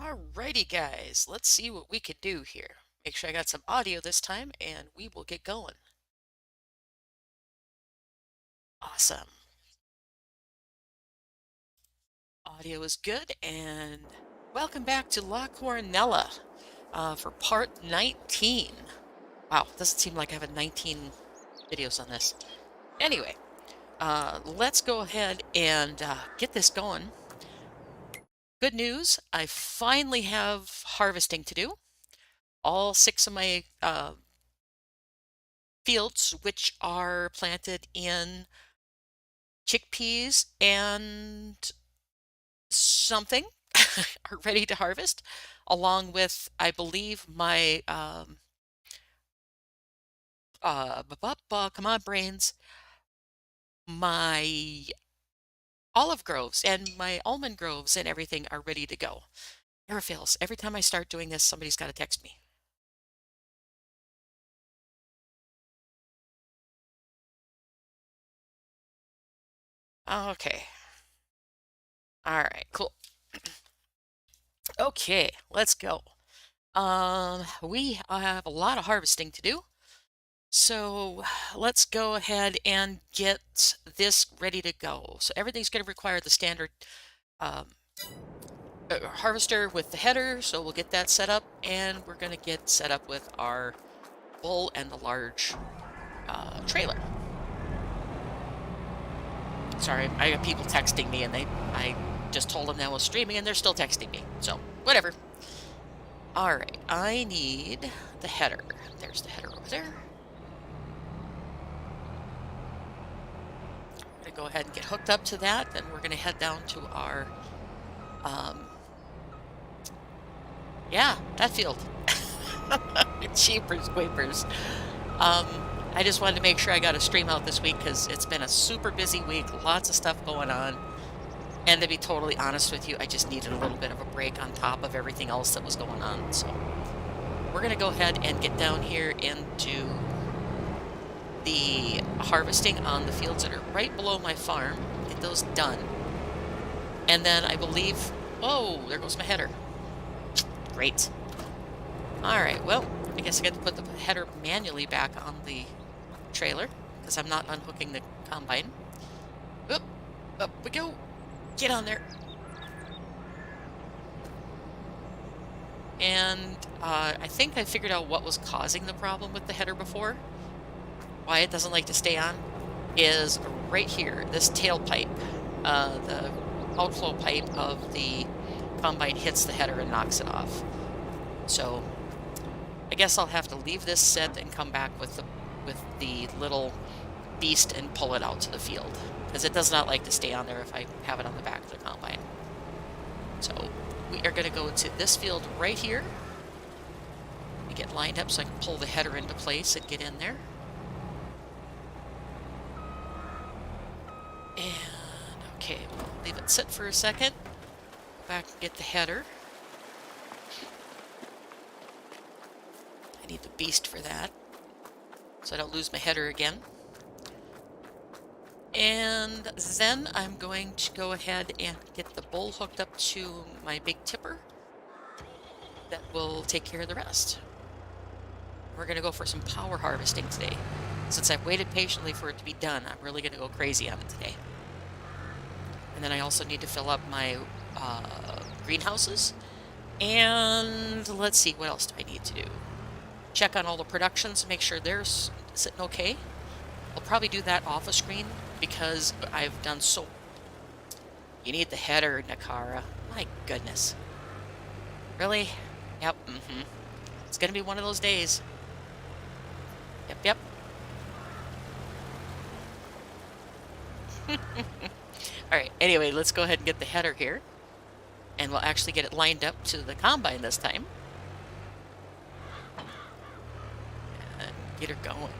Alrighty, guys, let's see what we could do here. Make sure I got some audio this time, and we will get going. Awesome. Audio is good, and welcome back to La Coronella for part 19. Wow, doesn't seem like I have 19 videos on this. Anyway, let's go ahead and get this going. Good news, I finally have harvesting to do. All 6 of my fields, which are planted in chickpeas and something, are ready to harvest, along with, I believe, my come on, brains, my olive groves and my almond groves and everything are ready to go. Never fails. Every time I start doing this, somebody's got to text me. Okay. All right, cool. Okay, let's go. We have a lot of harvesting to do. So let's go ahead and get this ready to go. So everything's going to require the standard um, harvester with the header. So we'll get that set up, and we're going to get set up with our bull and the large trailer. Sorry, I got people texting me, and I just told them that I was streaming, and they're still texting me. So whatever. All right, I need the header. There's the header over there. Go ahead and get hooked up to that. Then we're going to head down to our, yeah, that field. Cheapers, quapers. I just wanted to make sure I got a stream out this week because it's been a super busy week, lots of stuff going on. And to be totally honest with you, I just needed a little bit of a break on top of everything else that was going on. So we're going to go ahead and get down here into the harvesting on the fields that are right below my farm, get those done. And then I believe, oh, there goes my header. Great. All right, well, I guess I got to put the header manually back on the trailer because I'm not unhooking the combine. Up we go. Get on there. And I think I figured out what was causing the problem with the header before. Why it doesn't like to stay on is right here, this tailpipe. The outflow pipe of the combine hits the header and knocks it off. So I guess I'll have to leave this set and come back with the little beast and pull it out to the field because it does not like to stay on there if I have it on the back of the combine. So we are going to go to this field right here. We get lined up so I can pull the header into place and get in there. And okay, we'll leave it sit for a second. Go back and get the header. I need the beast for that, so I don't lose my header again. And then I'm going to go ahead and get the bull hooked up to my big tipper. That will take care of the rest. We're going to go for some power harvesting today. Since I've waited patiently for it to be done, I'm really going to go crazy on it today. And then I also need to fill up my greenhouses. And let's see, what else do I need to do? Check on all the productions, make sure they're sitting okay. I'll probably do that off a screen because I've done so... You need the header, Nakara. My goodness. Really? Yep, It's going to be one of those days. Yep. Alright, anyway, let's go ahead and get the header here. And we'll actually get it lined up to the combine this time. And get her going.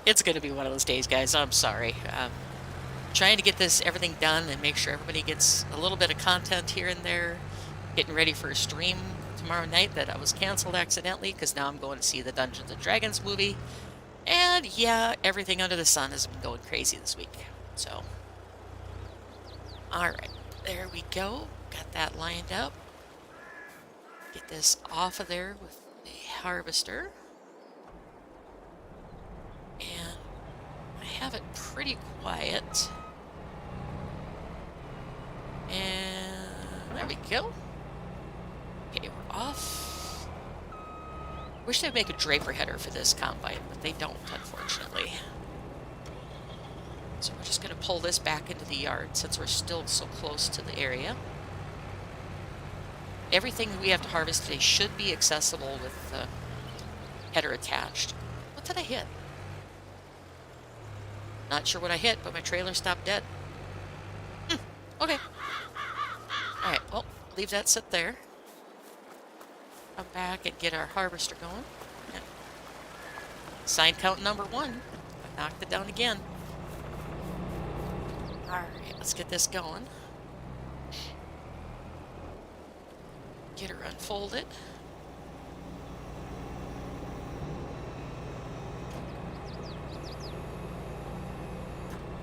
It's going to be one of those days, guys. I'm sorry. Trying to get everything done and make sure everybody gets a little bit of content here and there. Getting ready for a stream tomorrow night that I was canceled accidentally because now I'm going to see the Dungeons & Dragons movie. And yeah, everything under the sun has been going crazy this week. So, All right, there we go. Got that lined up. Get this off of there with the harvester. And I have it pretty quiet. And there we go. Okay, we're off. Wish they'd make a draper header for this combine, but they don't, unfortunately. So we're just going to pull this back into the yard since we're still so close to the area. Everything we have to harvest today should be accessible with the header attached. What did I hit? Not sure what I hit, but my trailer stopped dead. Okay. All right, well, leave that sit there. Come back and get our harvester going. Yeah. Sign count number 1. I knocked it down again. All right, let's get this going. Get her unfolded.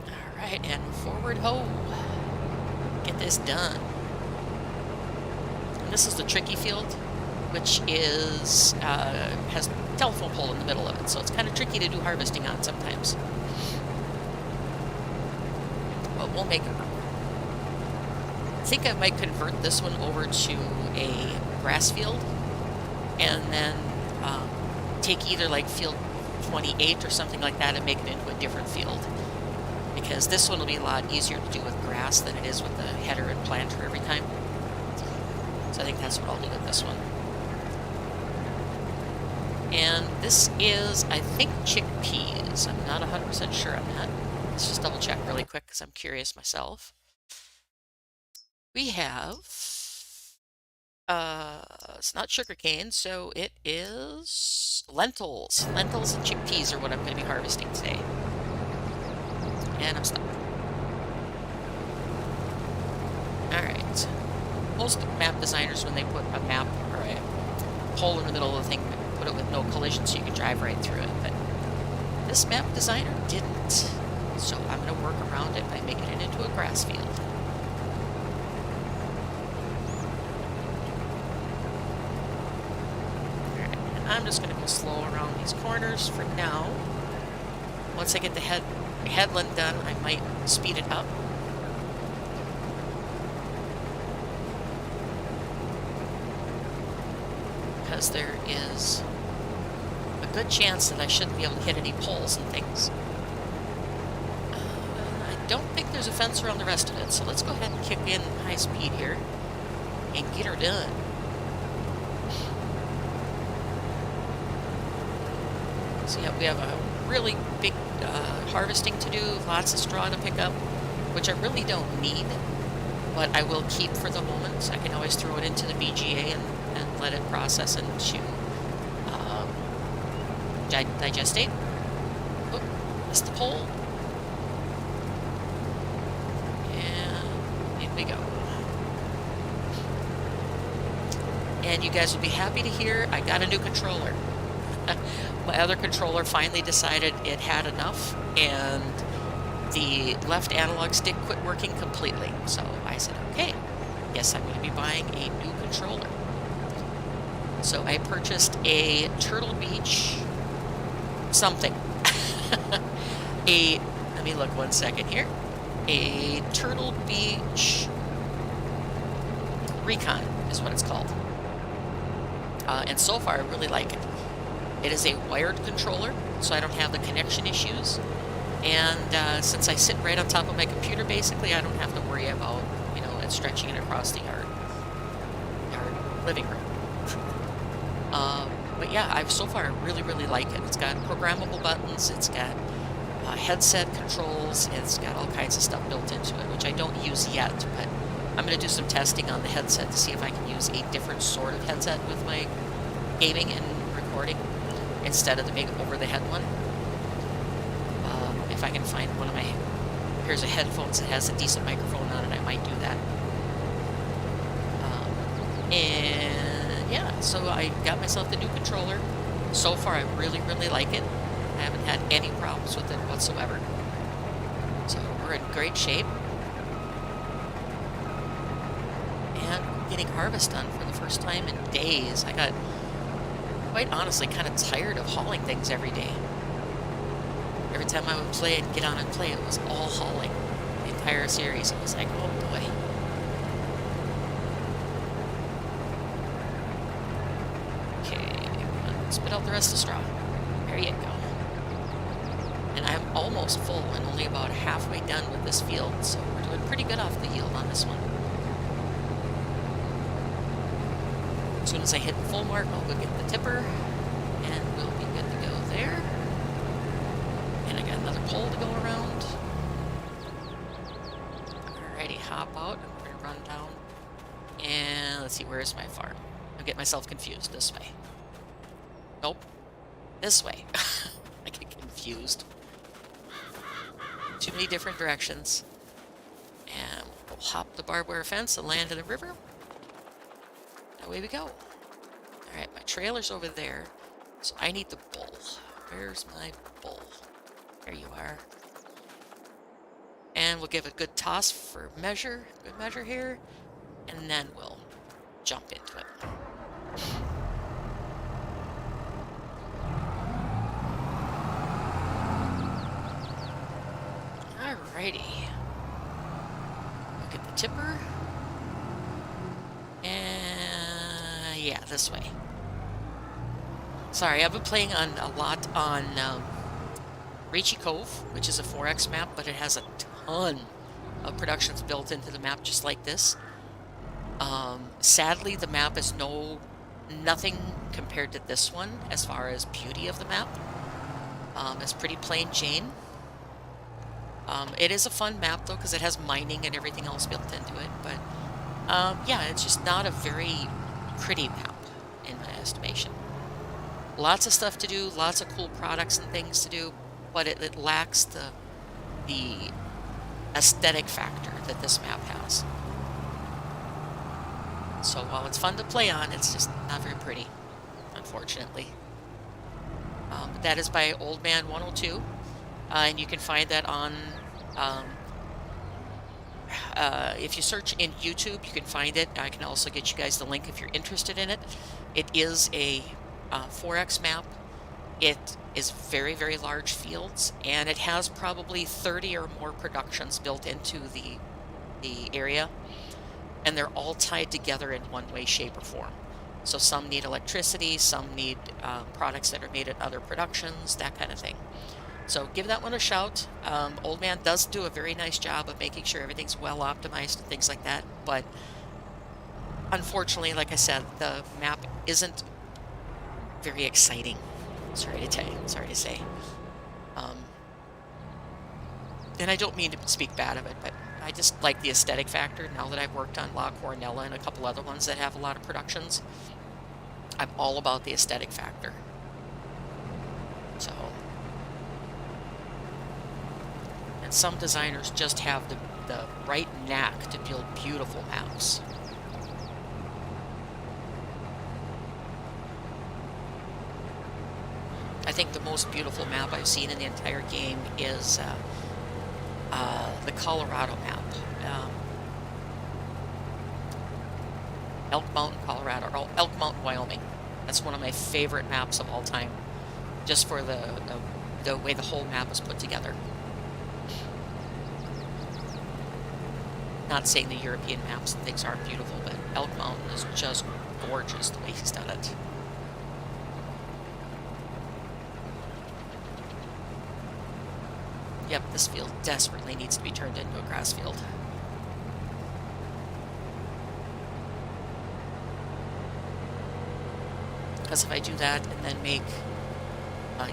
All right, and forward hoe. Get this done. And this is the tricky field, which is has a telephone pole in the middle of it, so it's kind of tricky to do harvesting on sometimes. But we'll make it work. I think I might convert this one over to a grass field and then take either like field 28 or something like that and make it into a different field, because this one will be a lot easier to do with grass than it is with the header and planter every time. So I think that's what I'll do with this one. And this is, I think, chickpeas. I'm not 100% sure on that. Let's just double check really quick because I'm curious myself. We have, it's not sugarcane, so it is lentils. Lentils and chickpeas are what I'm going to be harvesting today. And I'm stuck. Alright. Most map designers, when they put a map or a hole in the middle of the thing, put it with no collision so you can drive right through it. But this map designer didn't. So I'm going to work around it by making it into a grass field. Alright, and I'm just going to go slow around these corners for now. Once I get the headland done, I might speed it up. Because there is a good chance that I shouldn't be able to hit any poles and things. I don't think there's a fence around the rest of it, so let's go ahead and kick in high speed here and get her done. So yeah, we have a really big harvesting to do, lots of straw to pick up, which I really don't need, but I will keep for the moment. I can always throw it into the BGA and let it process into digestate. Oh, missed the pole. And in we go. And you guys will be happy to hear I got a new controller. My other controller finally decided it had enough, and the left analog stick quit working completely. So I said, okay, guess I'm going to be buying a new controller. So I purchased a Turtle Beach something. Let me look 1 second here. A Turtle Beach Recon is what it's called. And so far I really like it. It is a wired controller, so I don't have the connection issues. And since I sit right on top of my computer, basically, I don't have to worry about, it stretching it across the yard living room. But yeah, so far I really, really like it. It's got programmable buttons, it's got headset controls, it's got all kinds of stuff built into it, which I don't use yet, but I'm going to do some testing on the headset to see if I can use a different sort of headset with my gaming and recording instead of the big over-the-head one. If I can find one of my pairs of headphones that has a decent microphone on it, I might do that. And yeah, so I got myself the new controller. So far, I really, really like it. I haven't had any problems with it whatsoever. So we're in great shape. getting harvest done for the first time in days. I got, quite honestly, kind of tired of hauling things every day. Every time I would play and get on and play, it was all hauling. The entire series. It was like, oh boy. Okay, spit out the rest of the straw. There you go. And I'm almost full and only about halfway done with this field, so we're doing pretty good off the yield on this one. As soon as I hit the full mark, I'll go get the tipper, and we'll be good to go there. And I got another pole to go around. Alrighty, hop out. I'm going to run down. And let's see, where is my farm? I'll get myself confused. This way. Nope. This way. I get confused. Too many different directions. And we'll hop the barbed wire fence and land in the river. Away we go. Alright, my trailer's over there. So I need the bull. Where's my bull? There you are. And we'll give it a good toss for measure. Good measure here. And then we'll jump into it. Alrighty. Look at the tipper. And yeah, this way. Sorry, I've been playing a lot on Rachy Cove, which is a 4X map, but it has a ton of productions built into the map just like this. Sadly, the map is nothing compared to this one as far as beauty of the map. It's pretty plain Jane. It is a fun map, though, because it has mining and everything else built into it. But, yeah, it's just not a very pretty map, in my estimation. Lots of stuff to do, lots of cool products and things to do, but it lacks the aesthetic factor that this map has. So while it's fun to play on, it's just not very pretty, unfortunately. But that is by Old Man 102. And you can find that on, if you search in YouTube, you can find it. I can also get you guys the link if you're interested in it. It is a 4X map. It is very, very large fields, and it has probably 30 or more productions built into the area, and they're all tied together in one way, shape, or form. So some need electricity, some need products that are made at other productions, that kind of thing. So give that one a shout. Old Man does do a very nice job of making sure everything's well optimized and things like that, but unfortunately, like I said, the map isn't very exciting. Sorry to say. And I don't mean to speak bad of it, but I just like the aesthetic factor. Now that I've worked on La Coronella and a couple other ones that have a lot of productions, I'm all about the aesthetic factor. So, and some designers just have the right knack to build beautiful maps. I think the most beautiful map I've seen in the entire game is the Colorado map. Elk Mountain, Colorado, or Elk Mountain, Wyoming. That's one of my favorite maps of all time, just for the way the whole map is put together. Not saying the European maps and things aren't beautiful, but Elk Mountain is just gorgeous the way he's done it. Yep, this field desperately needs to be turned into a grass field. Because if I do that and then make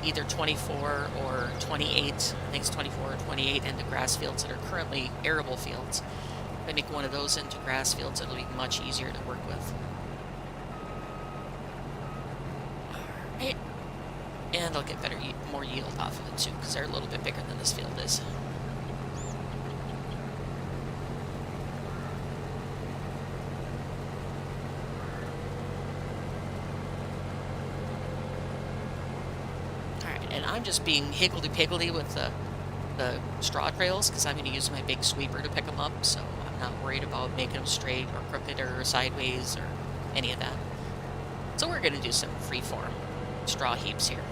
either 24 or 28, I think it's 24 or 28 into grass fields that are currently arable fields, if I make one of those into grass fields, it'll be much easier to work with. Alright. And I'll get more yield off of it too, because they're a little bit bigger than this field is. Alright, and I'm just being higgledy-piggledy with the the straw trails because I'm going to use my big sweeper to pick them up, so I'm not worried about making them straight or crooked or sideways or any of that. So we're going to do some freeform straw heaps here.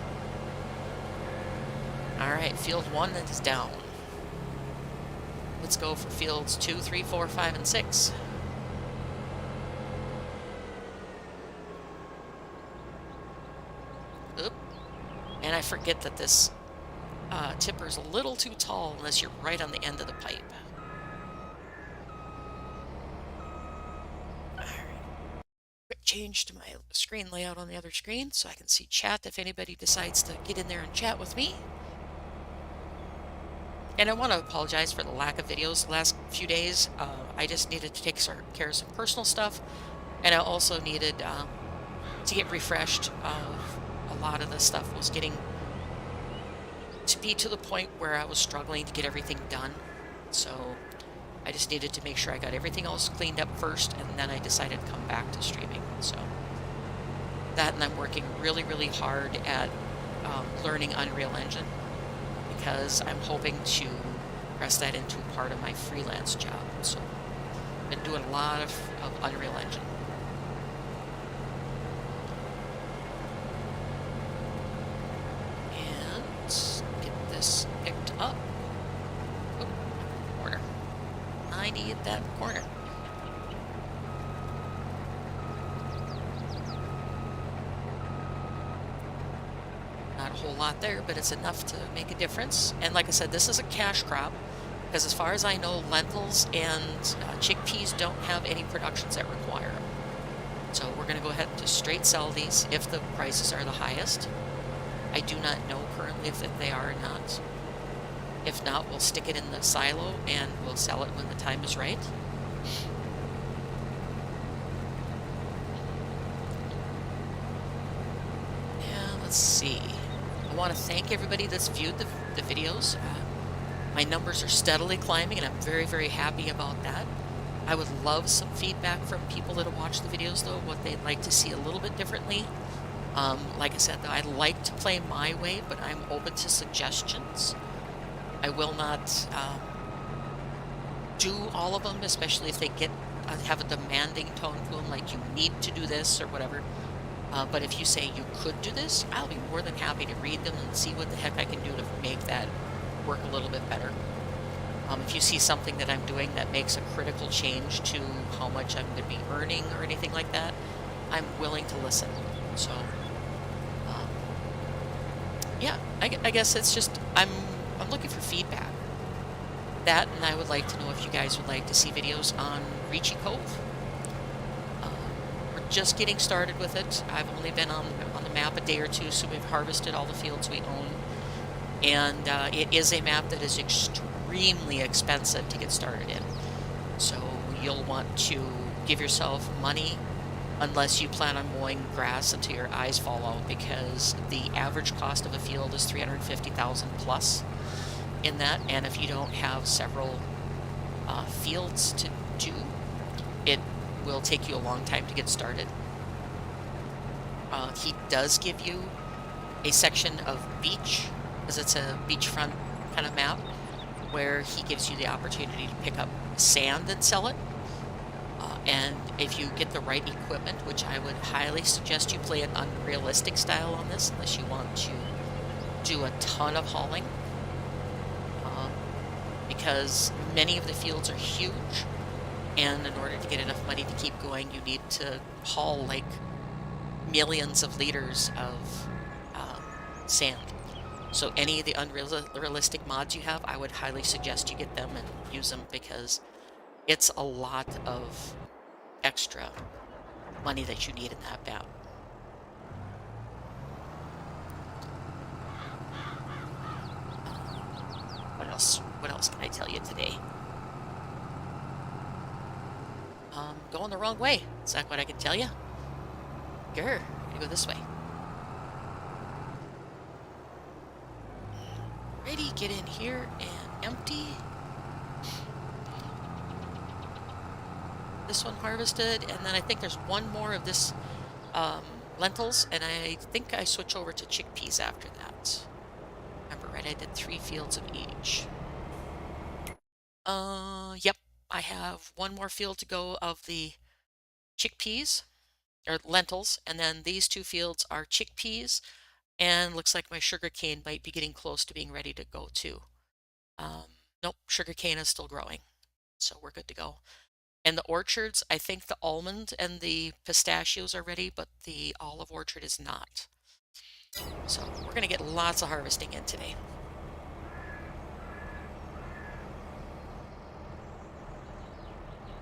All right, field 1 is down. Let's go for fields 2, 3, 4, 5, and 6. Oop. And I forget that this tipper's a little too tall unless you're right on the end of the pipe. All right. Quick change to my screen layout on the other screen so I can see chat if anybody decides to get in there and chat with me. And I want to apologize for the lack of videos the last few days. I just needed to take care of some personal stuff, and I also needed to get refreshed of a lot of the stuff was getting to be to the point where I was struggling to get everything done. So I just needed to make sure I got everything else cleaned up first, and then I decided to come back to streaming. So that, and I'm working really, really hard at learning Unreal Engine, because I'm hoping to press that into part of my freelance job. So I've been doing a lot of Unreal Engine. And get this picked up. Oh, corner. I need that corner. Not a whole lot there, but it's enough to make a difference. And like I said, this is a cash crop, because as far as I know, lentils and chickpeas don't have any productions that require them. So we're going to go ahead and just straight sell these if the prices are the highest. I do not know currently if they are or not. If not, we'll stick it in the silo and we'll sell it when the time is right. Yeah, let's see. I want to thank everybody that's viewed the videos. My numbers are steadily climbing, and I'm very, very happy about that. I would love some feedback from people that have watched the videos, though, what they'd like to see a little bit differently. Like I said, though, I like to play my way, but I'm open to suggestions. I will not do all of them, especially if they have a demanding tone to them, like you need to do this or whatever. But if you say you could do this, I'll be more than happy to read them and see what the heck I can do to make that work a little bit better. If you see something that I'm doing that makes a critical change to how much I'm going to be earning or anything like that, I'm willing to listen. So, yeah, I guess it's just, I'm looking for feedback. That, and I would like to know if you guys would like to see videos on Reachy Cove. We're just getting started with it. I've only been on the map a day or two, so we've harvested all the fields we own. And it is a map that is extremely expensive to get started in. So you'll want to give yourself money unless you plan on mowing grass until your eyes fall out, because the average cost of a field is $350,000 plus in that. And if you don't have several fields to do, it will take you a long time to get started. He does give you a section of beach, because it's a beachfront kind of map, where he gives you the opportunity to pick up sand and sell it. And if you get the right equipment, which I would highly suggest you play an unrealistic style on this, unless you want to do a ton of hauling, because many of the fields are huge, and in order to get enough money to keep going, you need to haul like millions of liters of sand. So any of the unrealistic mods you have, I would highly suggest you get them and use them, because it's a lot of extra money that you need in that map. What else? What else can I tell you today? Going the wrong way. Is that what I can tell you? Grr, I go this way. Ready, get in here and empty. This one harvested, and then I think there's one more of this lentils, and I think I switch over to chickpeas after that. Remember, right, I did 3 fields of each. Yep. I have one more field to go of the chickpeas or lentils, and then these two fields are chickpeas, and looks like my sugarcane might be getting close to being ready to go too. Um, nope, sugarcane is still growing, so we're good to go. And the orchards, I think the almond and the pistachios are ready, but the olive orchard is not. So we're going to get lots of harvesting in today.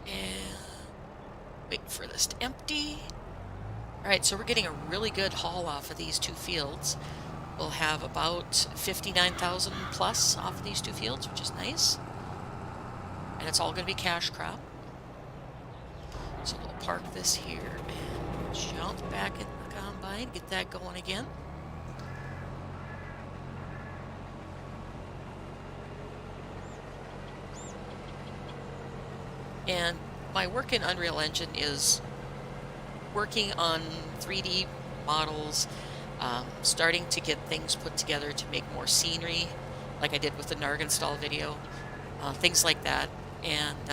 And wait for this to empty. All right, so we're getting a really good haul off of these two fields. We'll have about 59,000 plus off of these two fields, which is nice. And it's all going to be cash crop. So we'll park this here and jump back in the combine, get that going again. And my work in Unreal Engine is working on 3D models, starting to get things put together to make more scenery, like I did with the Nargenstall video, things like that. And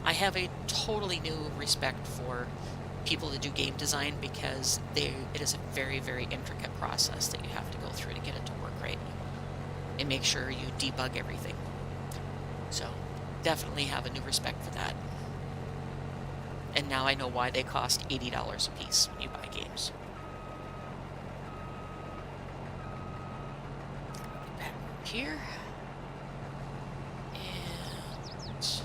I have a totally new respect for people that do game design because it is a very, very intricate process that you have to go through to get it to work right and make sure you debug everything. So definitely have a new respect for that. And now I know why they cost $80 a piece when you buy games. Back here. And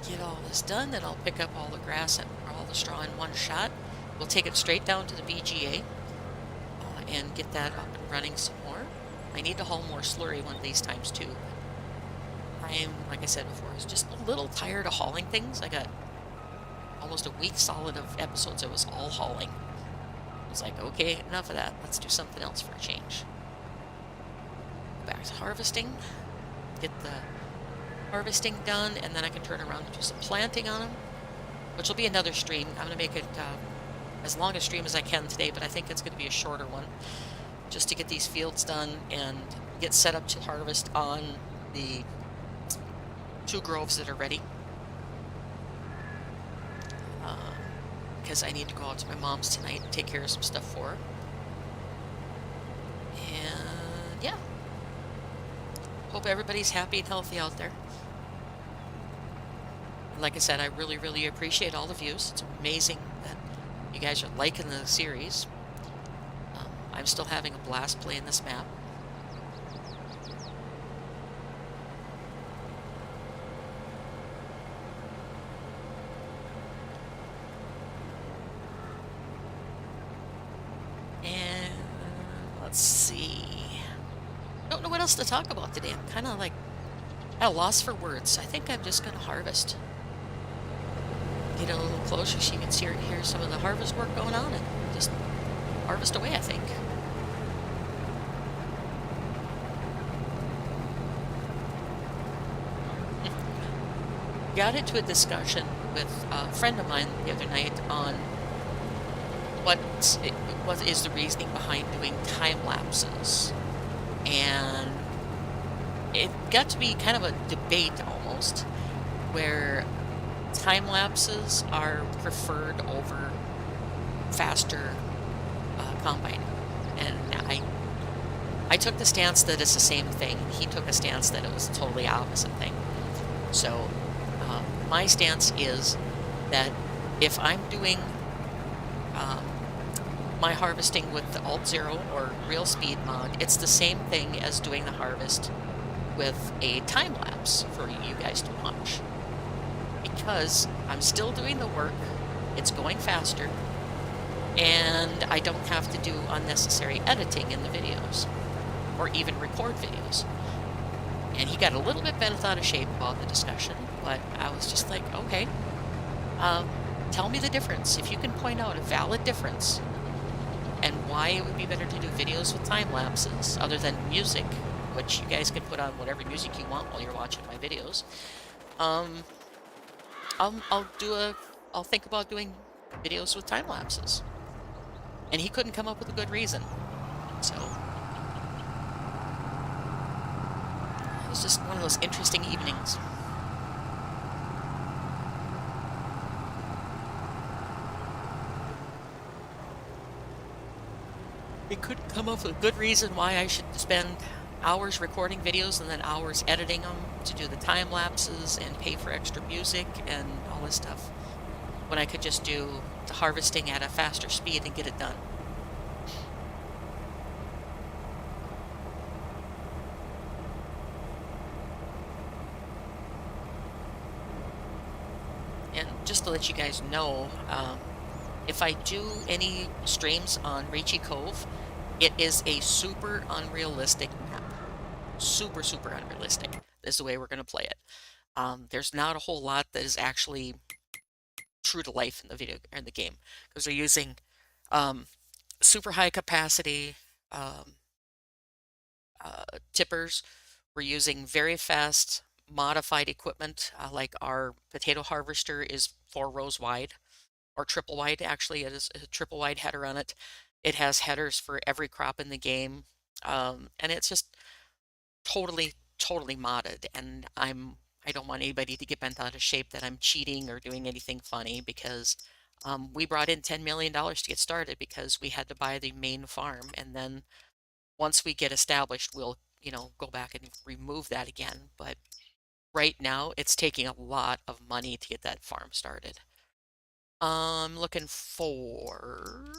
get all this done, then I'll pick up all the grass and all the straw in one shot. We'll take it straight down to the VGA and get that up and running some more. I need to haul more slurry one of these times too. I'm, like I said before, I was just a little tired of hauling things. I got almost a week solid of episodes I was all hauling. I was like, okay, enough of that. Let's do something else for a change. Go back to harvesting. Get the harvesting done, and then I can turn around and do some planting on them, which will be another stream. I'm going to make it as long a stream as I can today, but I think it's going to be a shorter one, just to get these fields done and get set up to harvest on the two groves that are ready. Because I need to go out to my mom's tonight and take care of some stuff for her. And yeah. Hope everybody's happy and healthy out there. Like I said, I really, really appreciate all the views. It's amazing that you guys are liking the series. I'm still having a blast playing this map. And let's see. Don't know what else to talk about today. I'm kind of like at a loss for words. I think I'm just going to harvest. Get a little closer so you can hear some of the harvest work going on and just harvest away, I think. Got into a discussion with a friend of mine the other night on what is the reasoning behind doing time lapses, and it got to be kind of a debate almost, where time lapses are preferred over faster combining, and I took the stance that it's the same thing. He took a stance that it was a totally opposite thing. So my stance is that if I'm doing my harvesting with the Alt Zero or Real Speed mod, it's the same thing as doing the harvest with a time lapse for you guys to watch. Because I'm still doing the work, it's going faster, and I don't have to do unnecessary editing in the videos, or even record videos. And he got a little bit bent out of shape about the discussion, but I was just like, okay, tell me the difference. If you can point out a valid difference, and why it would be better to do videos with time lapses other than music, which you guys can put on whatever music you want while you're watching my videos. I'll think about doing videos with time lapses. And he couldn't come up with a good reason. So was just one of those interesting evenings. It could come up with a good reason why I should spend hours recording videos and then hours editing them to do the time lapses and pay for extra music and all this stuff, when I could just do the harvesting at a faster speed and get it done. And just to let you guys know, if I do any streams on Rachy Cove, it is a super unrealistic map. Super, super unrealistic is the way we're going to play it. There's not a whole lot that is actually true to life in the game, because we're using super high capacity tippers. We're using very fast modified equipment, like our potato harvester is 4 rows wide, or triple wide. Actually, it is a triple wide header on it. It has headers for every crop in the game, and it's just totally modded. And I don't want anybody to get bent out of shape that I'm cheating or doing anything funny, because we brought in $10 million to get started because we had to buy the main farm, and then once we get established, we'll, go back and remove that again. But right now, it's taking a lot of money to get that farm started. I'm looking for,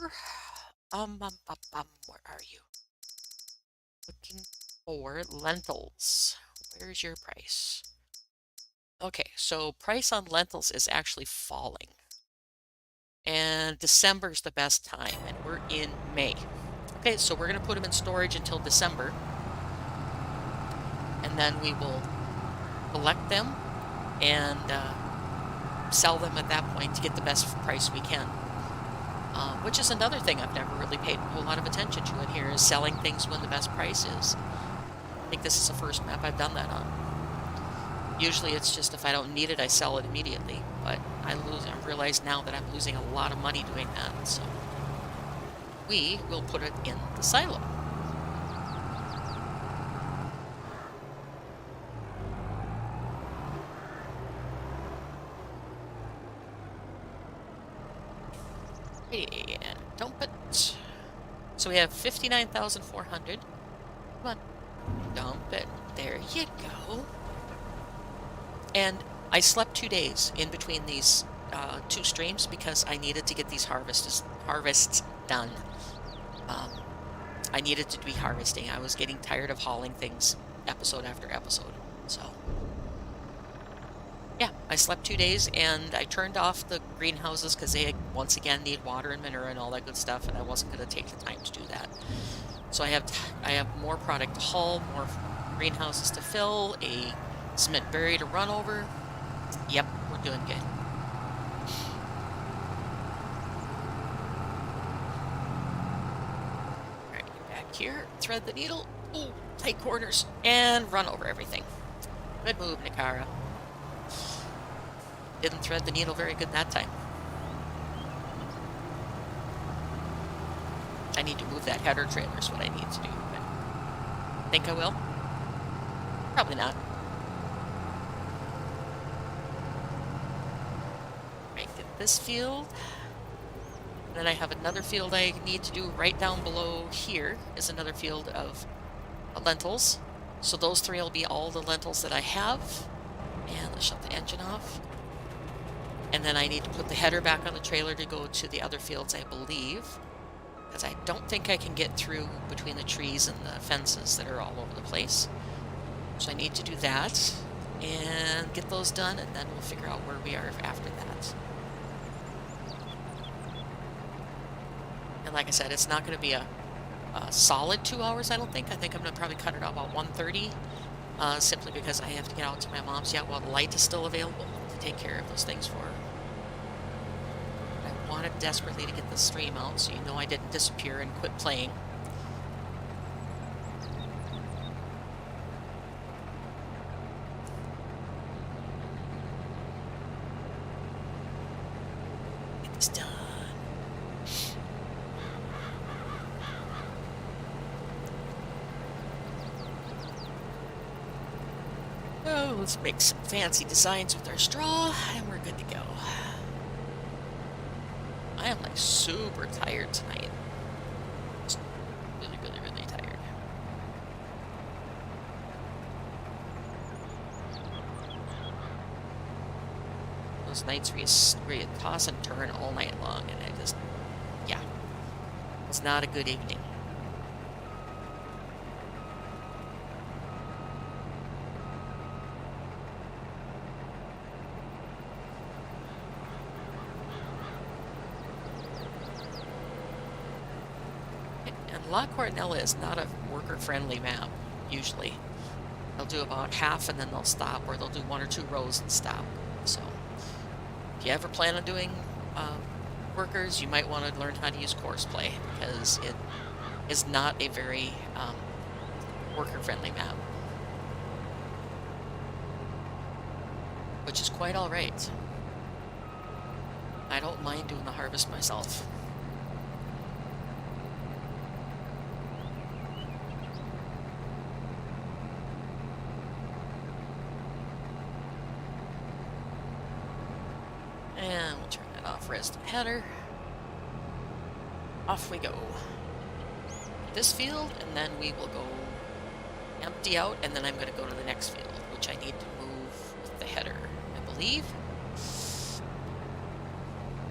where are you? Looking for lentils. Where's your price? Okay, so price on lentils is actually falling. And December's the best time, and we're in May. Okay, so we're going to put them in storage until December, and then we will collect them and sell them at that point to get the best price we can. Which is another thing I've never really paid a whole lot of attention to in here, is selling things when the best price is. I think this is the first map I've done that on. Usually it's just if I don't need it, I sell it immediately, but I realize now that I'm losing a lot of money doing that, so we will put it in the silo. And dump it. So we have 59,400. Come on, dump it. There you go. And I slept 2 days in between these 2 streams because I needed to get these harvests done. I needed to be harvesting. I was getting tired of hauling things episode after episode. So yeah, I slept 2 days, and I turned off the greenhouses because they once again need water and manure and all that good stuff, and I wasn't going to take the time to do that. So I have more product to haul, more greenhouses to fill, a cement berry to run over. Yep, we're doing good. All right, get back here, thread the needle. Ooh, tight corners, and run over everything. Good move, Nikara. Didn't thread the needle very good that time. I need to move that header trailer is what I need to do, but think I will? Probably not. Right, get this field. Then I have another field I need to do right down below here is another field of lentils. So those 3 will be all the lentils that I have. And let's shut the engine off. And then I need to put the header back on the trailer to go to the other fields, I believe, because I don't think I can get through between the trees and the fences that are all over the place. So I need to do that and get those done, and then we'll figure out where we are after that. And like I said, it's not going to be a solid 2 hours, I don't think. I think I'm going to probably cut it out about 1:30, simply because I have to get out to my mom's yet while the light is still available to take care of those things for her. I wanted desperately to get the stream out, so you know I didn't disappear and quit playing. Get this done. Oh, let's make some fancy designs with our straw, and we're good to go. I am like super tired tonight. Just really, really, really tired. Those nights where you toss and turn all night long, and I just, yeah, it's not a good evening. And La Coronella is not a worker-friendly map, usually. They'll do about half and then they'll stop, or they'll do 1 or 2 rows and stop. So if you ever plan on doing workers, you might want to learn how to use course play, because it is not a very worker-friendly map, which is quite all right. I don't mind doing the harvest myself. And we'll turn that off, rest the header. Off we go. This field, and then we will go empty out, and then I'm going to go to the next field, which I need to move with the header, I believe.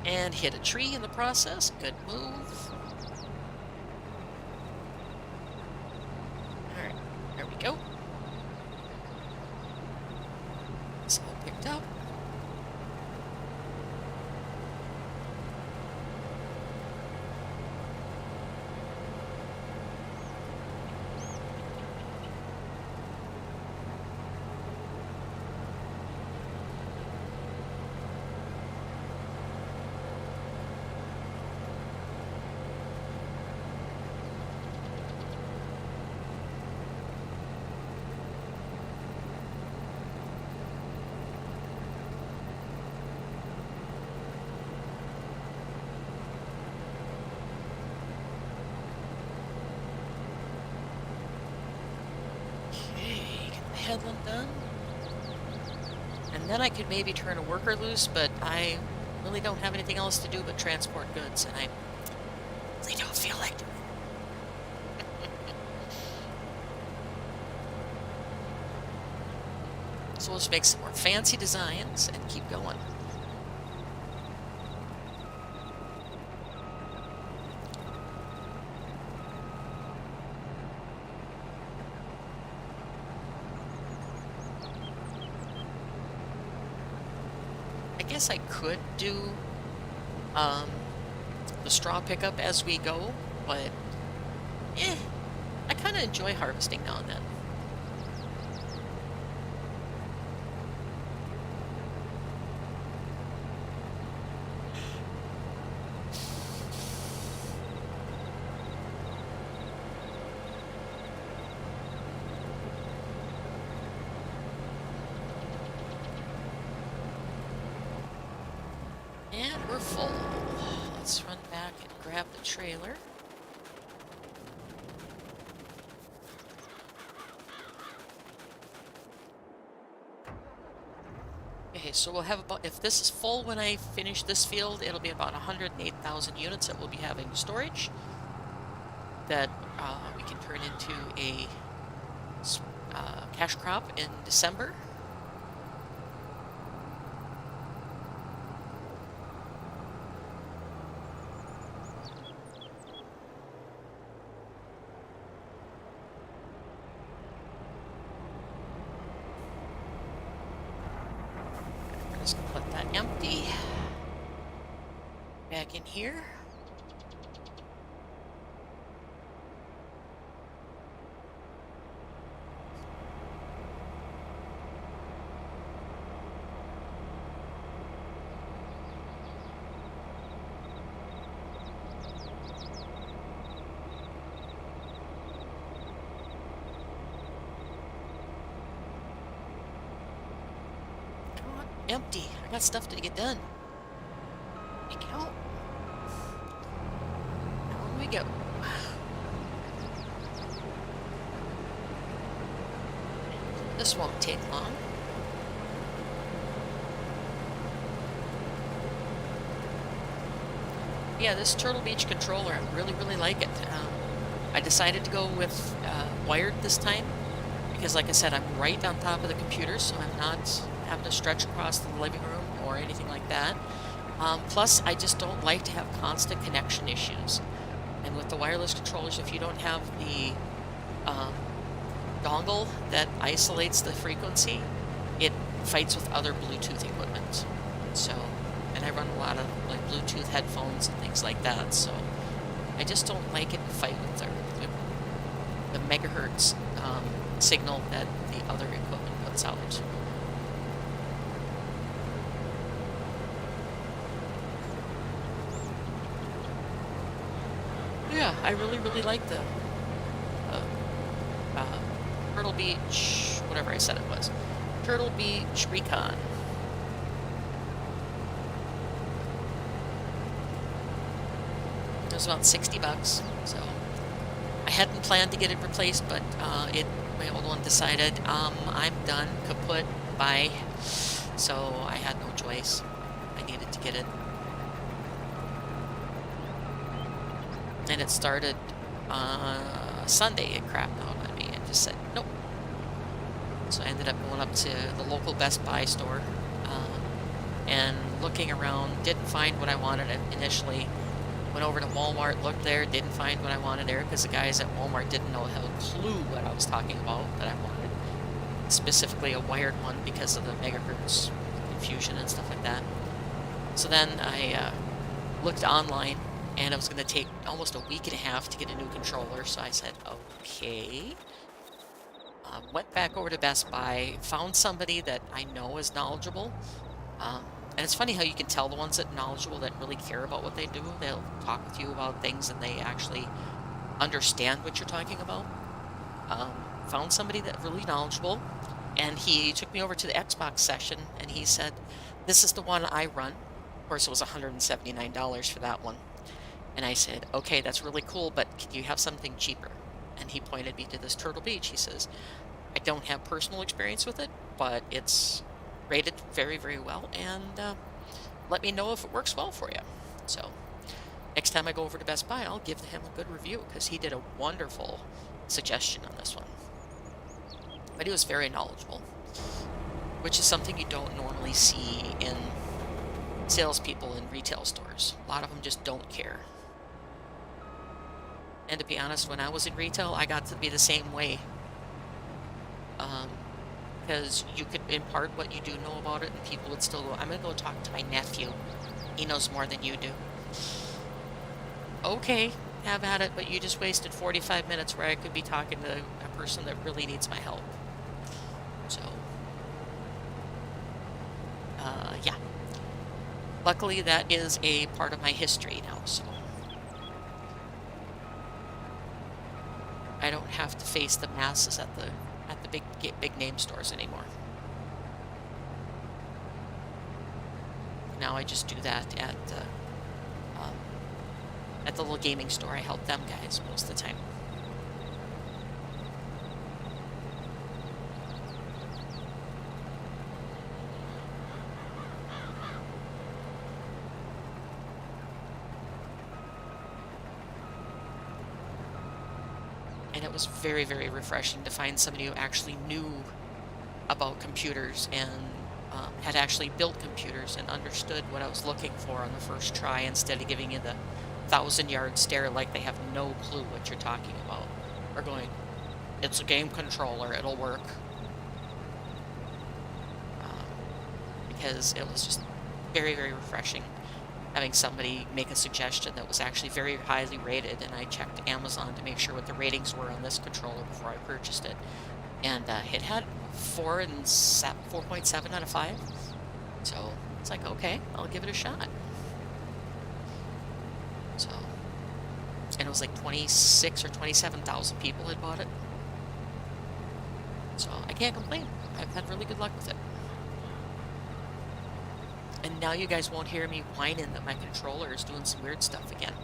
And hit a tree in the process. Good move. Alright, there we go. It's all picked up. Headland done. And then I could maybe turn a worker loose, but I really don't have anything else to do but transport goods, and I really don't feel like doing it. So we'll just make some more fancy designs and keep going. I guess I could do the straw pickup as we go, but I kind of enjoy harvesting now and then. And we're full. Let's run back and grab the trailer. Okay, so we'll have about, if this is full when I finish this field, it'll be about 108,000 units that we'll be having storage that we can turn into a cash crop in December. Just let that empty. Back in here. Empty. I got stuff to get done. Make out. Down we go. This won't take long. Yeah, this Turtle Beach controller, I really, really like it. I decided to go with wired this time because, like I said, I'm right on top of the computer, so I'm not having to stretch across the living room or anything like that. Plus, I just don't like to have constant connection issues. And with the wireless controllers, if you don't have the um, dongle that isolates the frequency, it fights with other Bluetooth equipment. So, and I run a lot of like Bluetooth headphones and things like that, so I just don't like it to fight with the megahertz signal that the other equipment puts out. Yeah, I really, really like the uh, Turtle Beach, whatever I said it was. Turtle Beach Recon. It was about 60 bucks, so I hadn't planned to get it replaced, but my old one decided I'm done, kaput, bye. So I had no choice. I needed to get it. And it started Sunday. It crapped out on me and just said nope. So I ended up going up to the local Best Buy store and looking around. Didn't find what I wanted initially. Went over to Walmart, looked there, didn't find what I wanted there because the guys at Walmart didn't have a clue what I was talking about that I wanted. Specifically a wired one because of the megahertz confusion and stuff like that. So then I looked online, and it was going to take almost a week and a half to get a new controller. So I said, okay. Went back over to Best Buy, found somebody that I know is knowledgeable. And it's funny how you can tell the ones that are knowledgeable that really care about what they do. They'll talk with you about things and they actually understand what you're talking about. Found somebody that really knowledgeable, and he took me over to the Xbox session, and he said, this is the one I run. Of course, it was $179 for that one. And I said, okay, that's really cool, but can you have something cheaper? And he pointed me to this Turtle Beach. He says, I don't have personal experience with it, but it's rated very, very well, and let me know if it works well for you. So next time I go over to Best Buy, I'll give him a good review because he did a wonderful suggestion on this one. But he was very knowledgeable, which is something you don't normally see in salespeople in retail stores. A lot of them just don't care. And to be honest, when I was in retail, I got to be the same way. Because you could impart what you do know about it, and people would still go, I'm going to go talk to my nephew. He knows more than you do. Okay, have at it, but you just wasted 45 minutes where I could be talking to a person that really needs my help. So, yeah. Luckily, that is a part of my history now, so I don't have to face the masses at the big name stores anymore. Now I just do that at the little gaming store. I help them guys most of the time. And it was very, very refreshing to find somebody who actually knew about computers and had actually built computers and understood what I was looking for on the first try instead of giving you the 1,000-yard stare like they have no clue what you're talking about. Or going, it's a game controller, it'll work. Because it was just very, very refreshing having somebody make a suggestion that was actually very highly rated, and I checked Amazon to make sure what the ratings were on this controller before I purchased it. And it had 4.7 out of 5. So it's like, okay, I'll give it a shot. So, and it was like 26 or 27,000 people had bought it. So I can't complain. I've had really good luck with it. And now you guys won't hear me whining that my controller is doing some weird stuff again.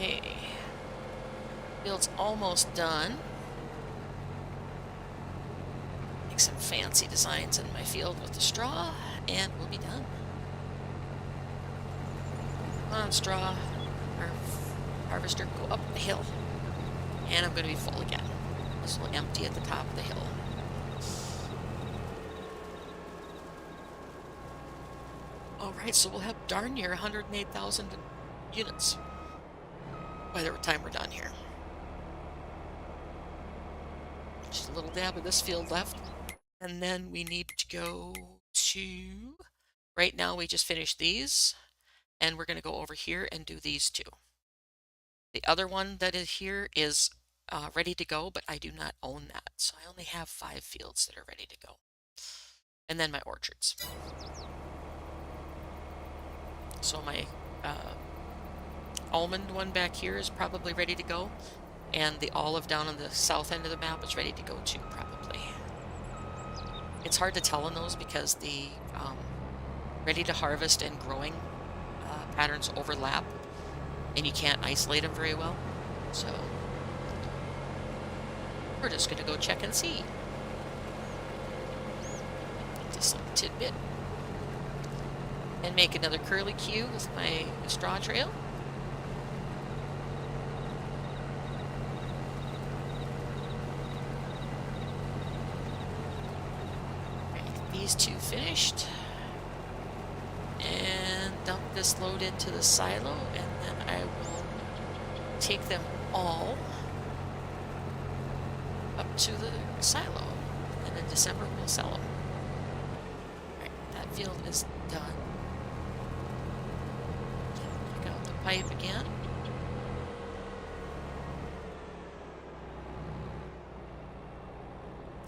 Okay. Field's almost done. Make some fancy designs in my field with the straw, and we'll be done. Come on, straw. Our harvester, go up the hill. And I'm going to be full again. This will empty at the top of the hill. Alright, so we'll have darn near 108,000 units by the time we're done here. Just a little dab of this field left. And then we need to go to... Right now we just finished these. And we're going to go over here and do these two. The other one that is here is ready to go, but I do not own that. So I only have 5 fields that are ready to go. And then my orchards. So my almond one back here is probably ready to go. And the olive down on the south end of the map is ready to go too, probably. It's hard to tell on those because the ready to harvest and growing patterns overlap, and you can't isolate them very well. So we're just going to go check and see. Just a little tidbit. And make another curly Q with my straw trail. Right, these two finished. And dump this load into the silo, and then I will take them all up to the silo. And in December we'll sell them. Alright, that field is done. Check out the pipe again.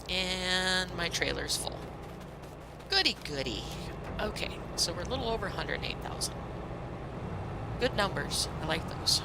And my trailer's full. Goody goody. Okay, so we're a little over 108,000. Good numbers. I like those.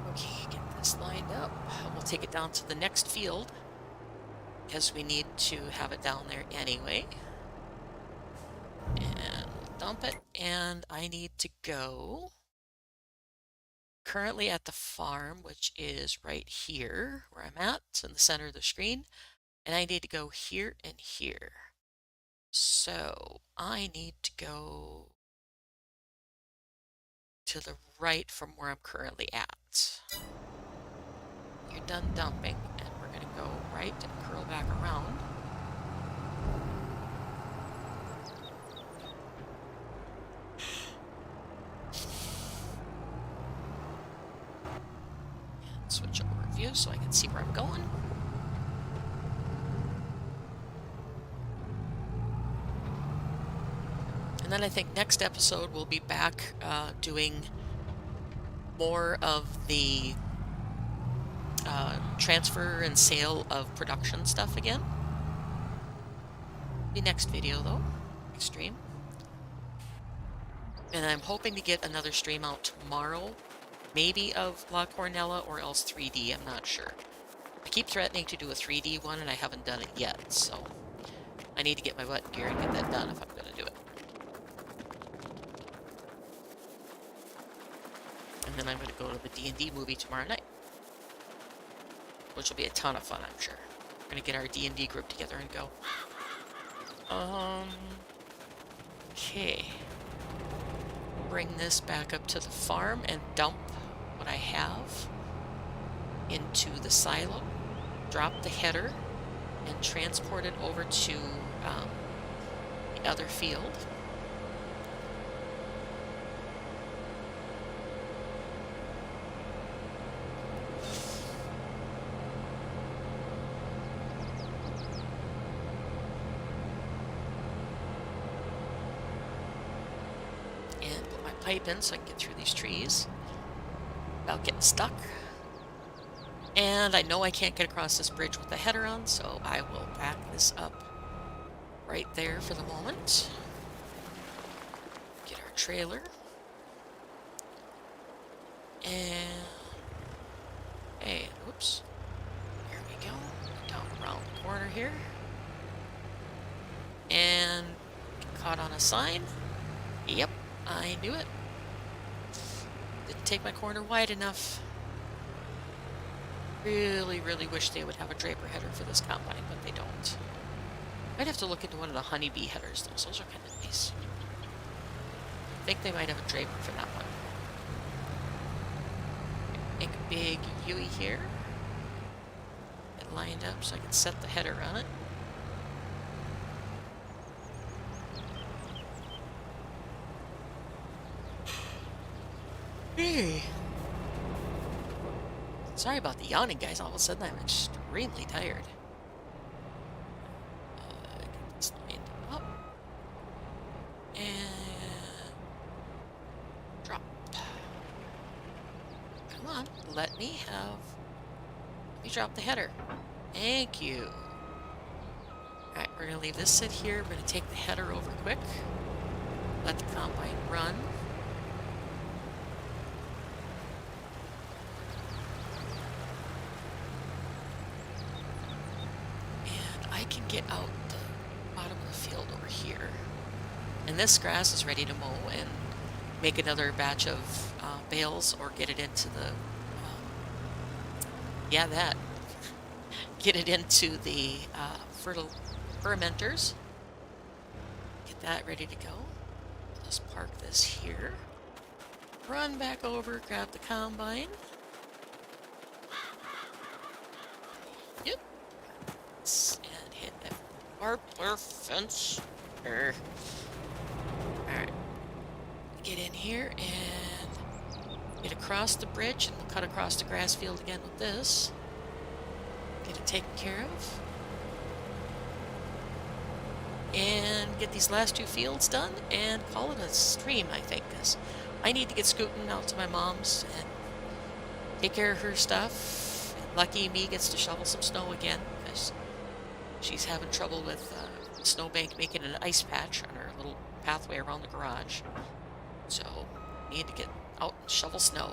Okay, get this lined up. We'll take it down to the next field because we need to have it down there anyway. And we'll dump it, and I need to go currently at the farm, which is right here where I'm at, in the center of the screen, and I need to go here and here. So I need to go to the right from where I'm currently at. You're done dumping, and we're going to go right and curl back around. And switch over view so I can see where I'm going. And then I think next episode we'll be back doing more of the transfer and sale of production stuff again. The next video though, stream. And I'm hoping to get another stream out tomorrow, maybe of La Coronella or else 3D, I'm not sure. I keep threatening to do a 3D one and I haven't done it yet, so I need to get my butt in gear and get that done if I'm going to do it. And then I'm going to go to the D&D movie tomorrow night, which will be a ton of fun, I'm sure. We're going to get our D&D group together and go. Okay. Bring this back up to the farm and dump what I have into the silo. Drop the header and transport it over to the other field. pipe in so I can get through these trees without getting stuck. And I know I can't get across this bridge with the header on, so I will back this up right there for the moment. Get our trailer. And... hey, oops. Here we go. Down around the corner here. And caught on a sign. Yep, I knew it. Didn't take my corner wide enough. Really, really wish they would have a draper header for this combine, but they don't. I'd have to look into one of the honeybee headers, though. Those are kind of nice. I think they might have a draper for that one. Make a big Yui here. Get lined up so I can set the header on it. Hey. Sorry about the yawning, guys. All of a sudden, I'm extremely tired. Get this lined up. And... drop. Come on, let me drop the header. Thank you. Alright, we're going to leave this sit here. We're going to take the header over quick. Let the combine run. I can get out the bottom of the field over here. And this grass is ready to mow and make another batch of bales or get it into the, get it into the fermenters. Get that ready to go. Let's park this here. Run back over, grab the combine. Yep. And hit that barbed wire fence. Alright. Get in here and get across the bridge, and we'll cut across the grass field again with this. Get it taken care of. And get these last two fields done and call it a stream, I think, because I need to get scooting out to my mom's and take care of her stuff. And lucky me gets to shovel some snow again, because she's having trouble with the snowbank making an ice patch on her little pathway around the garage. So, need to get out and shovel snow.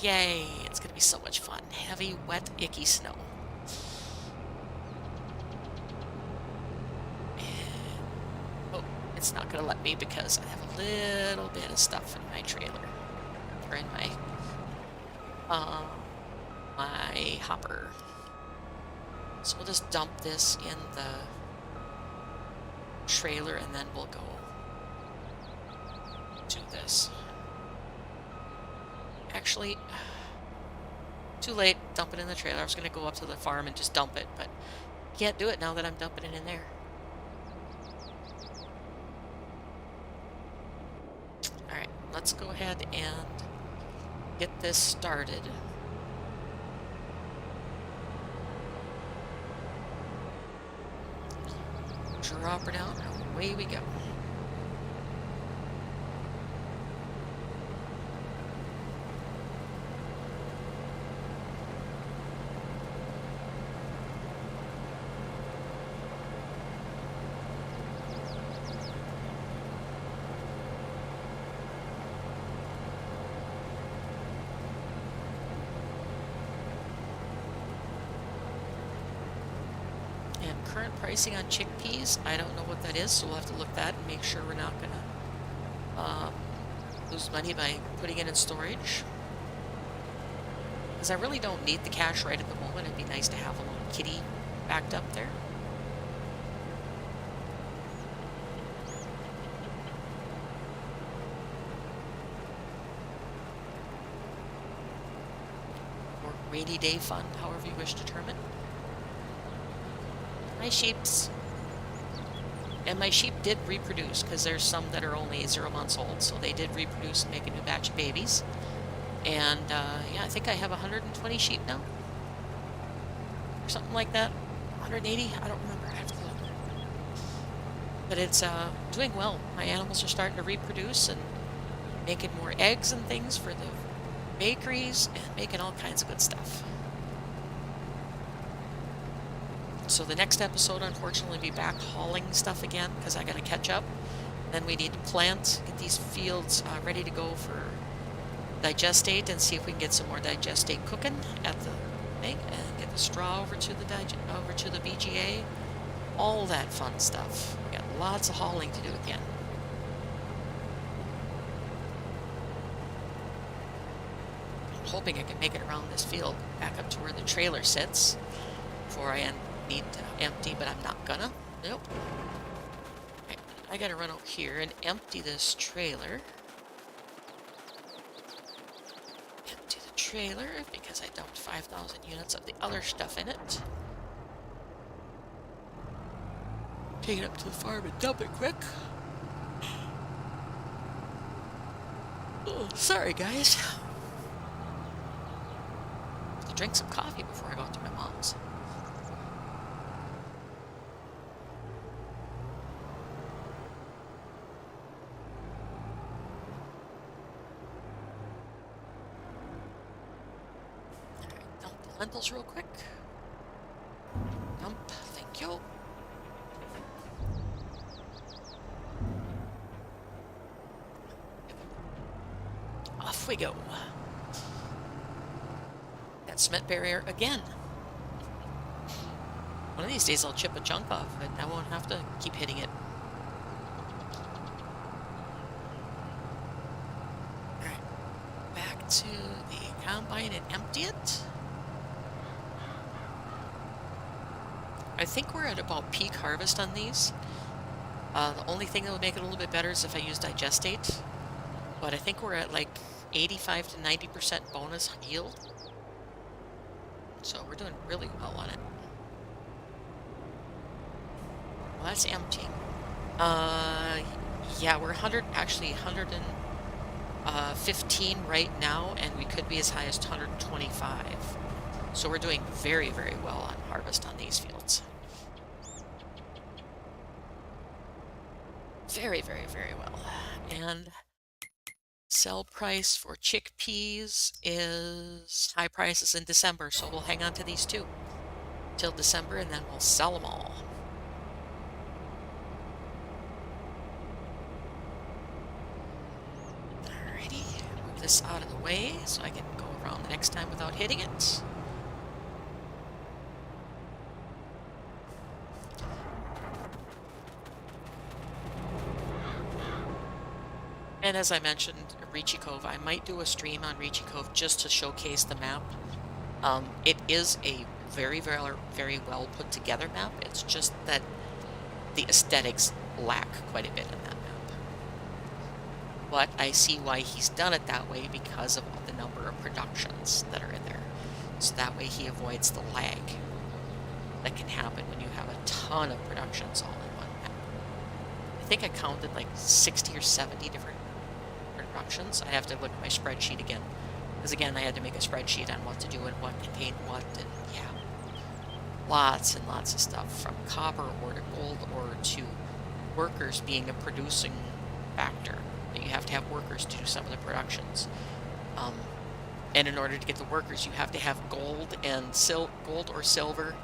Yay! It's going to be so much fun. Heavy, wet, icky snow. And, oh, it's not going to let me because I have a little bit of stuff in my trailer. Or in my hopper. So we'll just dump this in the trailer and then we'll go do this. Actually, too late. Dump it in the trailer. I was going to go up to the farm and just dump it, but can't do it now that I'm dumping it in there. Alright, let's go ahead and get this started. Drop her down, and away we go. Current pricing on chickpeas, I don't know what that is, so we'll have to look at that and make sure we're not going to lose money by putting it in storage. Because I really don't need the cash right at the moment. It'd be nice to have a little kitty backed up there. Or rainy day fund, however you wish to term it. My sheeps. And my sheep did reproduce, because there's some that are only 0 months old, so they did reproduce and make a new batch of babies. And, yeah, I think I have 120 sheep now. Or something like that. 180? I don't remember. I have to look. But it's doing well. My animals are starting to reproduce, and making more eggs and things for the bakeries and making all kinds of good stuff. So the next episode, unfortunately, will be back hauling stuff again because I got to catch up. Then we need to plant, get these fields ready to go for digestate and see if we can get some more digestate cooking at the thing and get the straw over to the VGA. All that fun stuff. We got lots of hauling to do again. I'm hoping I can make it around this field back up to where the trailer sits before I need to empty, but I'm not gonna. Nope. Okay, I gotta run over here and empty this trailer. Empty the trailer because I dumped 5,000 units of the other stuff in it. Take it up to the farm and dump it quick. Oh, sorry, guys. I have to drink some coffee before I go out to my mom's. Alright, dump the lentils real quick. Dump, thank you. Off we go. That cement barrier again. One of these days I'll chip a chunk off it and I won't have to keep hitting it. Alright, back to the combine and empty it. I think we're at about peak harvest on these. The only thing that would make it a little bit better is if I use digestate. But I think we're at like 85 to 90% bonus yield. So we're doing really well on it. Well, that's emptying. Yeah, we're 115 right now, and we could be as high as 125. So we're doing very, very well on harvest on these fields. Very, very, very well. And sell price for chickpeas is high prices in December, so we'll hang on to these too till December, and then we'll sell them all. Alrighty, move this out of the way so I can go around the next time without hitting it. And as I mentioned, Ricci Cove, I might do a stream on Ricci Cove just to showcase the map. It is a very, very, very well put together map. It's just that the aesthetics lack quite a bit in that map. But I see why he's done it that way because of the number of productions that are in there. So that way he avoids the lag that can happen when you have a ton of productions all in one map. I think I counted like 60 or 70 different productions. I have to look at my spreadsheet again, because again I had to make a spreadsheet on what to do and what contained what, and yeah, lots and lots of stuff, from copper ore to gold ore to workers being a producing factor. You have to have workers to do some of the productions, and in order to get the workers you have to have gold and gold or silver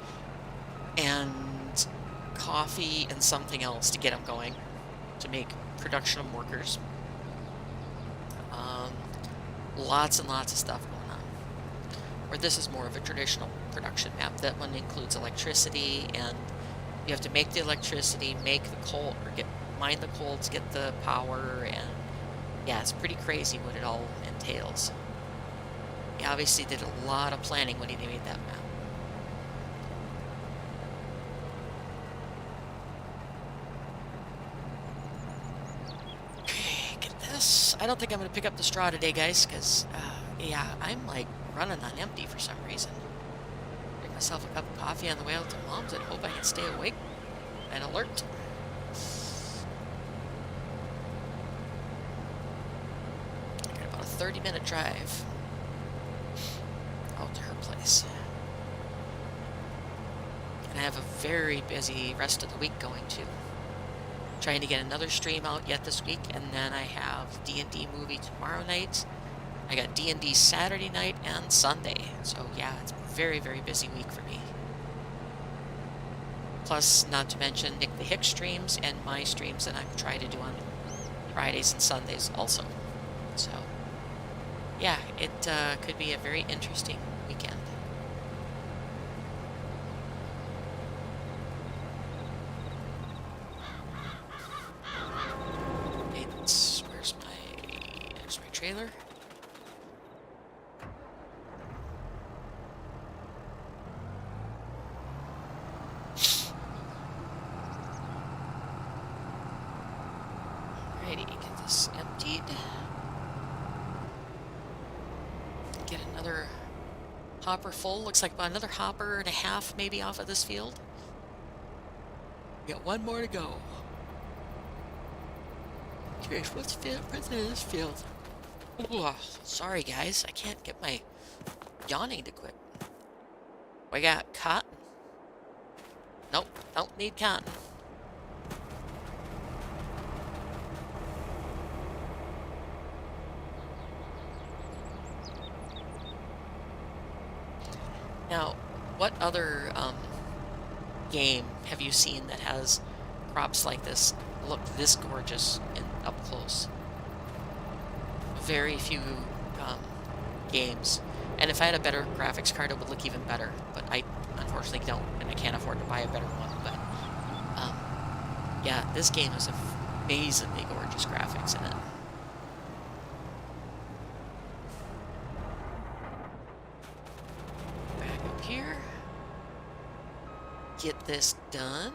and coffee and something else to get them going to make production of workers. Lots and lots of stuff going on. Where this is more of a traditional production map. That one includes electricity, and you have to make the electricity, make the coal, or mine the coal to get the power, and yeah, it's pretty crazy what it all entails. He obviously did a lot of planning when he made that map. I don't think I'm going to pick up the straw today, guys, because, yeah, I'm, like, running on empty for some reason. Make myself a cup of coffee on the way out to Mom's and hope I can stay awake and alert. I got about a 30-minute drive out to her place. And I have a very busy rest of the week going, too. trying to get another stream out yet this week, and then I have D&D movie tomorrow night. I got D&D Saturday night and Sunday. So yeah, it's a very, very busy week for me. Plus, not to mention Nick the Hick streams and my streams that I'm trying to do on Fridays and Sundays also. So yeah, it could be a very interesting weekend. There's my trailer. Alrighty, get this emptied. Get another hopper full. Looks like about another hopper and a half maybe off of this field. We got one more to go. Curious, what's in this field? Ooh, sorry guys, I can't get my yawning to quit. We got cotton. Nope, don't need cotton. Now, what other game have you seen that has crops like this look this gorgeous and up close? Very few games. And if I had a better graphics card, it would look even better. But I unfortunately don't, and I can't afford to buy a better one. But yeah, this game has amazingly gorgeous graphics in it. Back up here. Get this done.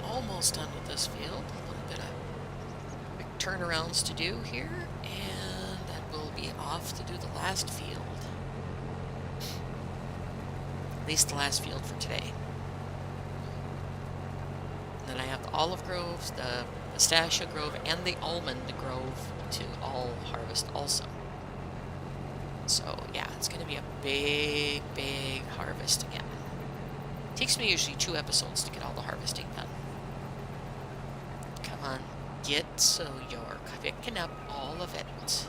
Almost done with this field. A little bit of quick turnarounds to do here, and then we'll be off to do the last field. At least the last field for today. And then I have the olive groves, the pistachio grove, and the almond grove to all harvest also. So yeah, it's going to be a big, big harvest again. It takes me usually 2 episodes to get all the harvesting done. Come on, get so you're picking up all of it. Don't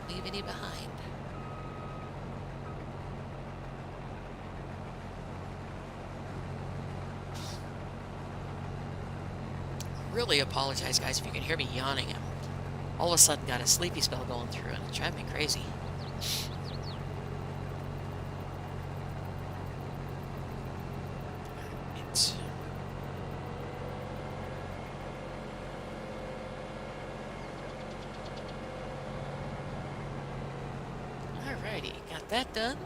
leave any behind. Really apologize, guys, if you can hear me yawning. I'm all of a sudden got a sleepy spell going through, and it's driving me crazy. Alrighty, got that done.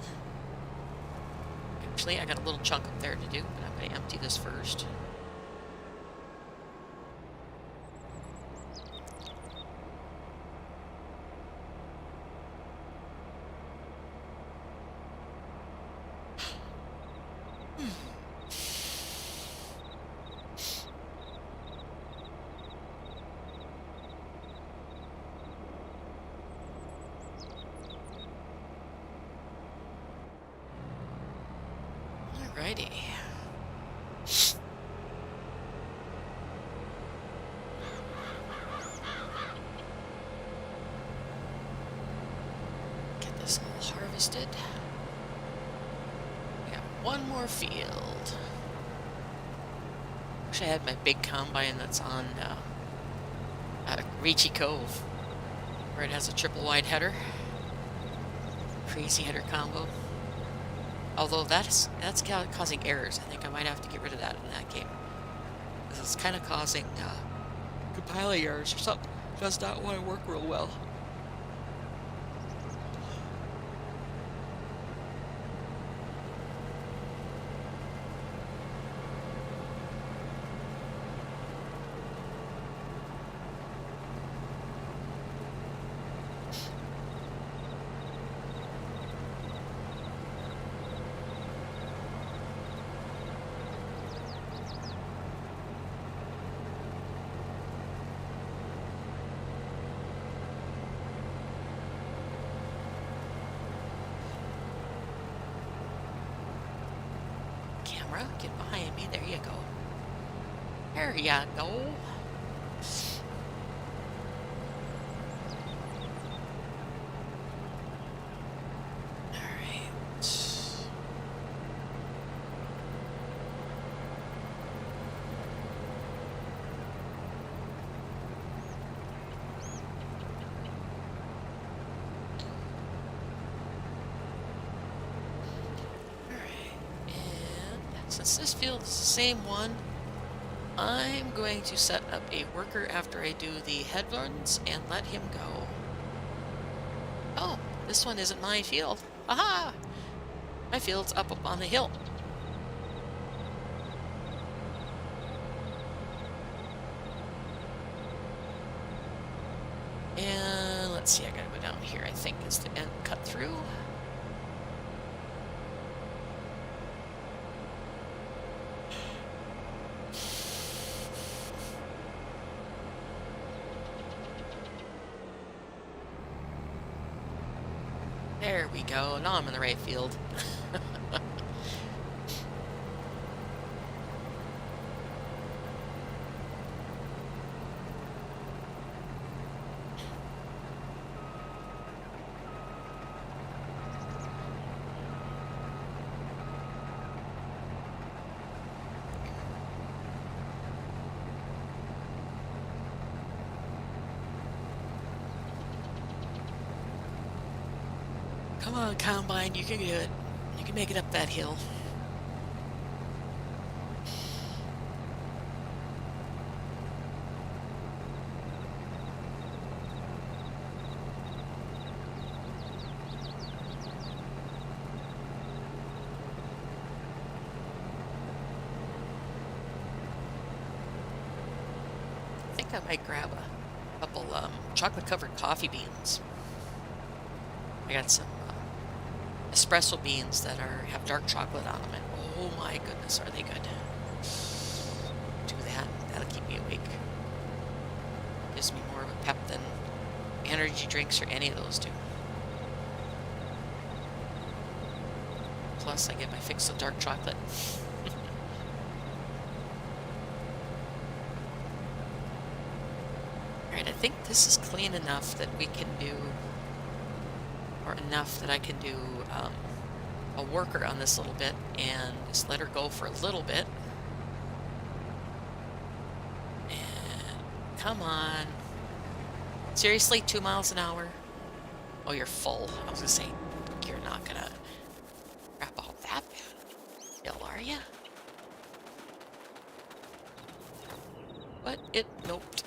Actually, I got a little chunk up there to do, but I'm going to empty this first. Alrighty. Get this all harvested. We got one more field. Wish I had my big combine that's on Reachy Cove. where it has a triple wide header. Crazy header combo. Although that's causing errors. I think I might have to get rid of that in that game. This is kind of causing compiling errors or something. Does not want to work real well. Get behind me. There you go. There you go. Since this field is the same one, I'm going to set up a worker after I do the headlands and let him go. Oh, this one isn't my field. Aha! My field's up on the hill. And let's see, I gotta go down here, I think is the end cut through. There we go. Now I'm in the right field. Come on, Combine, you can do it. You can make it up that hill. I think I might grab a couple chocolate-covered coffee beans. I got some espresso beans that have dark chocolate on them, and oh my goodness, are they good. Do that. That'll keep me awake. Gives me more of a pep than energy drinks or any of those do. Plus, I get my fix of dark chocolate. Alright, I think this is clean enough that we can do, or enough that I can do a worker on this little bit and just let her go for a little bit. And come on. Seriously, 2 miles an hour? Oh, you're full. I was gonna say, you're not gonna crap out that bad. Bill, are ya? But it noped.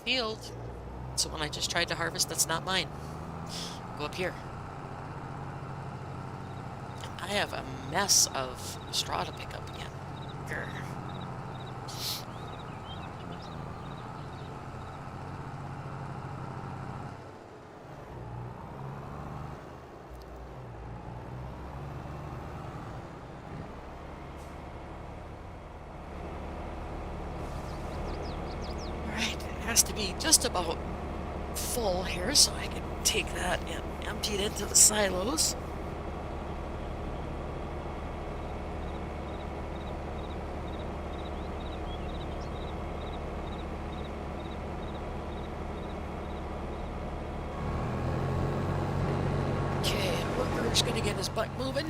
Field. So when I just tried to harvest, that's not mine. Go up here. I have a mess of straw to pick up again. Grr. Has to be just about full here, so I can take that and empty it into the silos. his butt moving.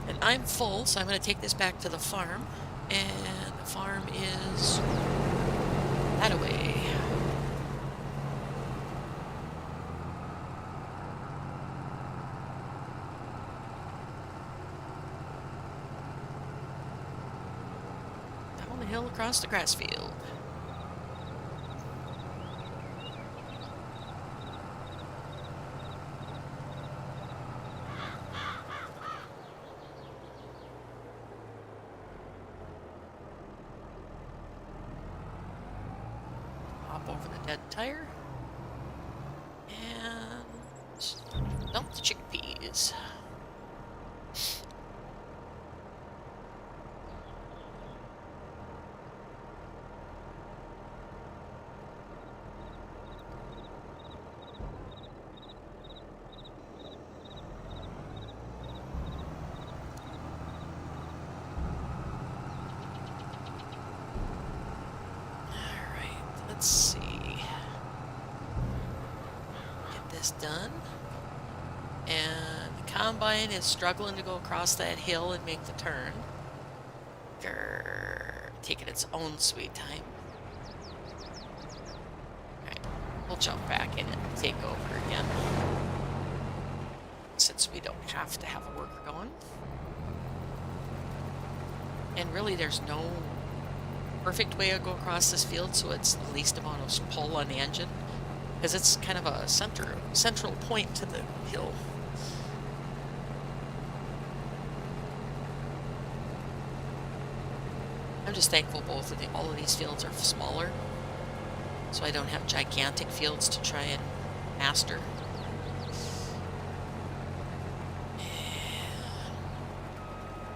And I'm full, so I'm going to take this back to the farm. And the farm is that away. Down the hill across the grass field. Over the dead tire and dump the chickpeas. Let's see. Get this done. And the combine is struggling to go across that hill and make the turn. Grrr, taking its own sweet time. Alright, we'll jump back in and take over again. Since we don't have to have a worker going. And really there's no perfect way to go across this field, so it's the least amount of pull on the engine, because it's kind of a central point to the hill. I'm just thankful all of these fields are smaller, so I don't have gigantic fields to try and master.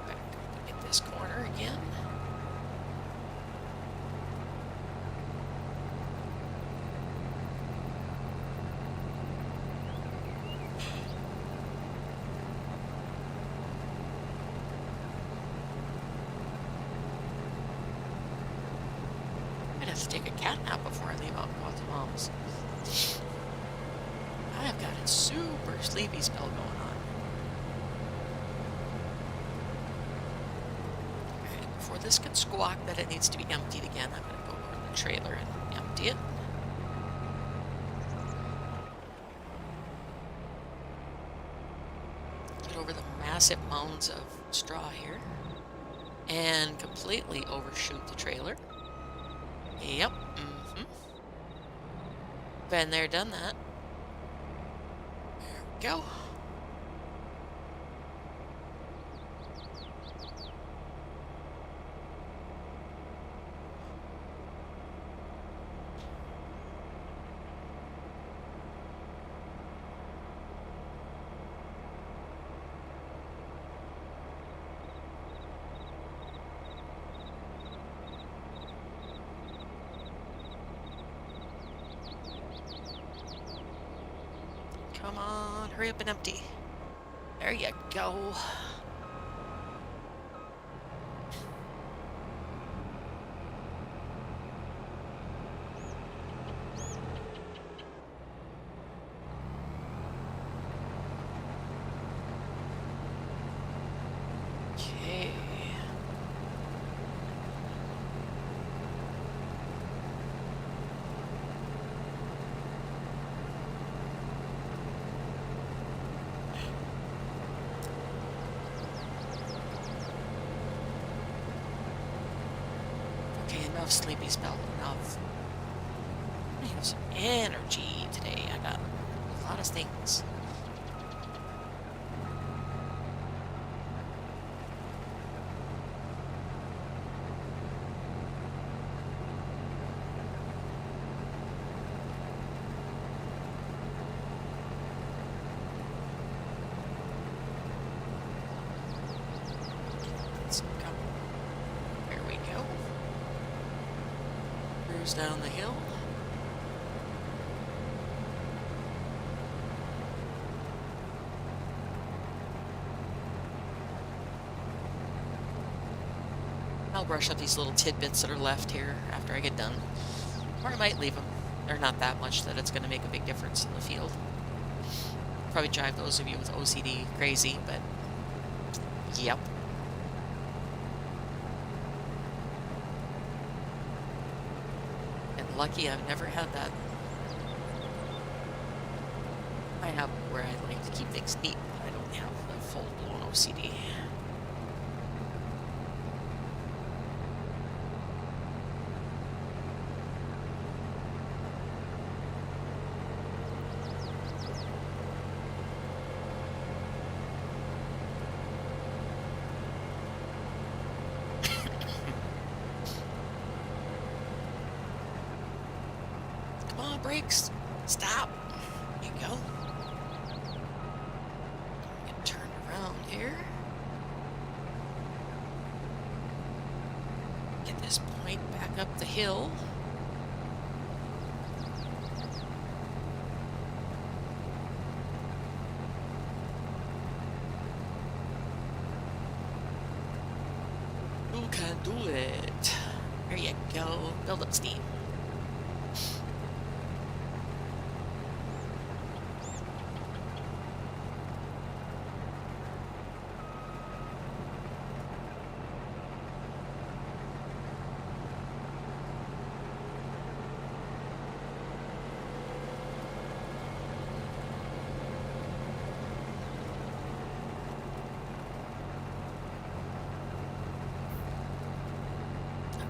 Back up at this corner again. I have to take a cat nap before I leave out and go out to Mom's. I have got a super sleepy spell going on. Alright, before this can squawk that it needs to be emptied again, I'm going to go over to the trailer and empty it. Get over the massive mounds of straw here. And completely overshoot the trailer. Yep. Been there, done that. There we go. Come on, hurry up and empty. There you go. Okay. Enough sleepy spell, enough. I have some energy today. I got a lot of things. Let's go. There we go. Down the hill. I'll brush up these little tidbits that are left here after I get done. Or I might leave them. They're not that much that it's going to make a big difference in the field. probably drive those of you with OCD crazy, but yep. And lucky I've never had that. I have where I like to keep things neat, but I don't have the full-blown OCD. Come on, brakes. Stop. There you go. Get turned around here. Get this point back up the hill. You can do it. There you go. Build up steam.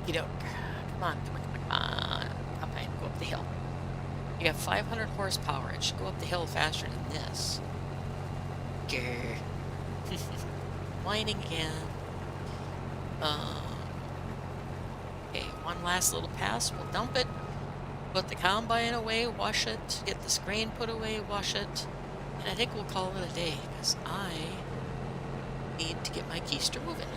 Okey-doke. Come on, come on, come on, come on. Go up the hill. You have 500 horsepower. It should go up the hill faster than this. Grr. Whining again. Okay, one last little pass. We'll dump it. Put the combine away, wash it. Get this grain put away, wash it. And I think we'll call it a day, because I need to get my keister moving.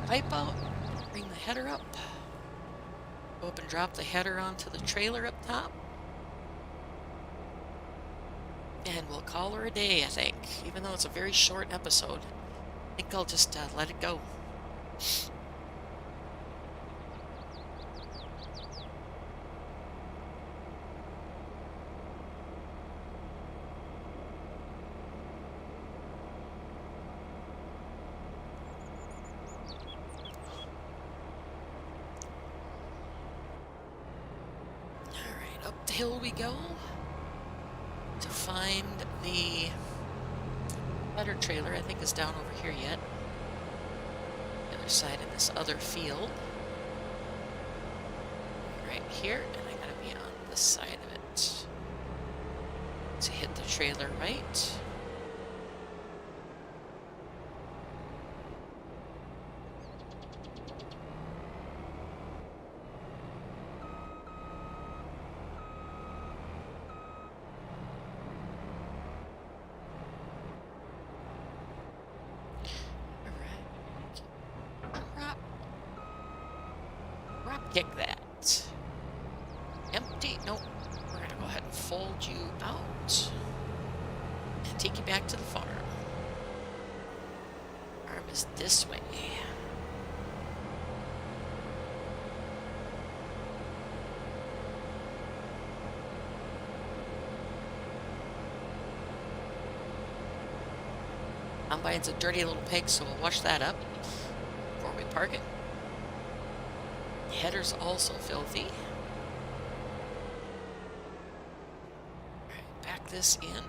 Pipe out, bring the header up, go up and drop the header onto the trailer up top, and we'll call her a day, I think, even though it's a very short episode. I think I'll just let it go. Up the hill we go to find the better trailer. I think is down over here yet. The other side of this other field. Right here, and I gotta be on this side of it to hit the trailer right. Kick that. Empty. Nope. We're going to go ahead and fold you out and take you back to the farm. Farm is this way. Combine's a dirty little pig, so we'll wash that up before we park it. Header's also filthy. Alright, back this in.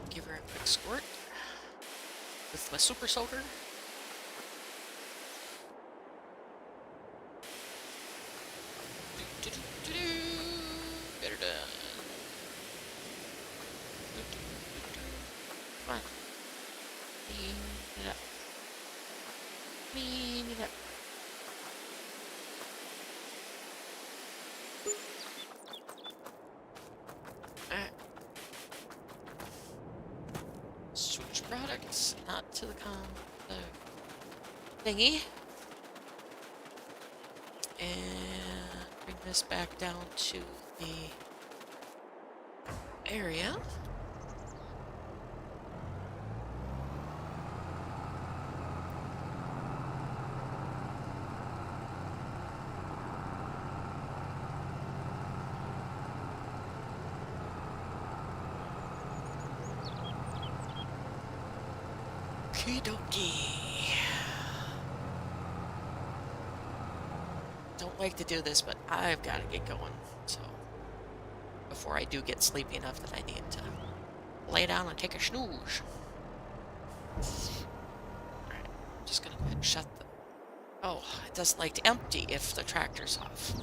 Give her a quick squirt with my super soaker. Better done. Come on. Clean it up. Clean it up. Alright. Switch products, not to the thingy. And Bring this back down to the area. Okie dokie. Don't like to do this, but I've got to get going. So, before I do get sleepy enough that I need to lay down and take a snooze. Alright, I'm just gonna go ahead and shut the... Oh, it doesn't like to empty if the tractor's off.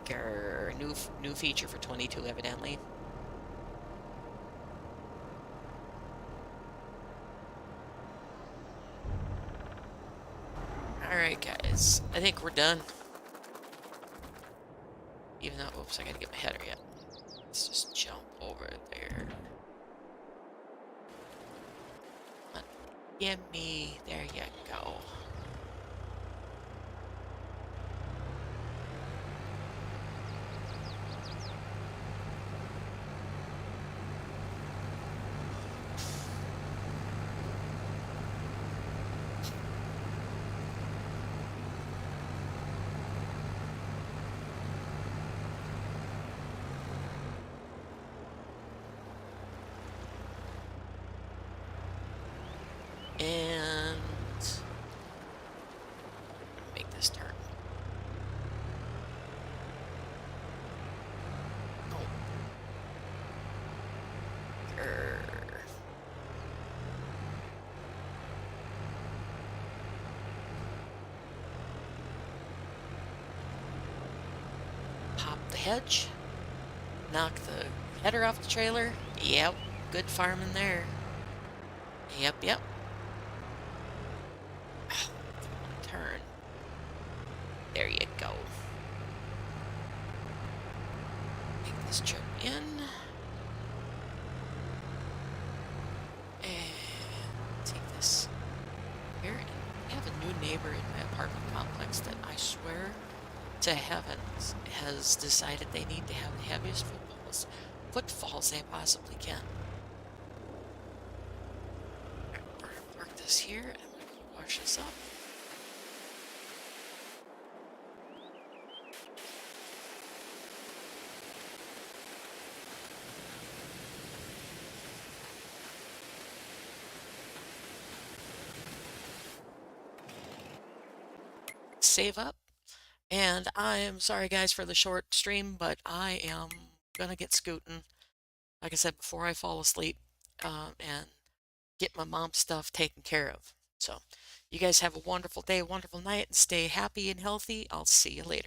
Grr, new feature for 22, evidently. Alright, guys. I think we're done. Even though... Oops, I gotta get my header yet. Let's just jump over there. Gimme. There you go. And make this turn. Oh. Grr. Pop the hedge. Knock the header off the trailer. Yep, good farming there. Yep. Turn. There you go. Make this trip in. And take this here. And I have a new neighbor in my apartment complex that I swear to heavens has decided they need to have the heaviest footfalls they possibly can. We're gonna park this here and I'm gonna wash this up. Save up. And I'm sorry guys for the short stream, but I am gonna get scooting, like I said, before I fall asleep, and get my mom's stuff taken care of. So you guys have a wonderful day, wonderful night, and stay happy and healthy. I'll see you later.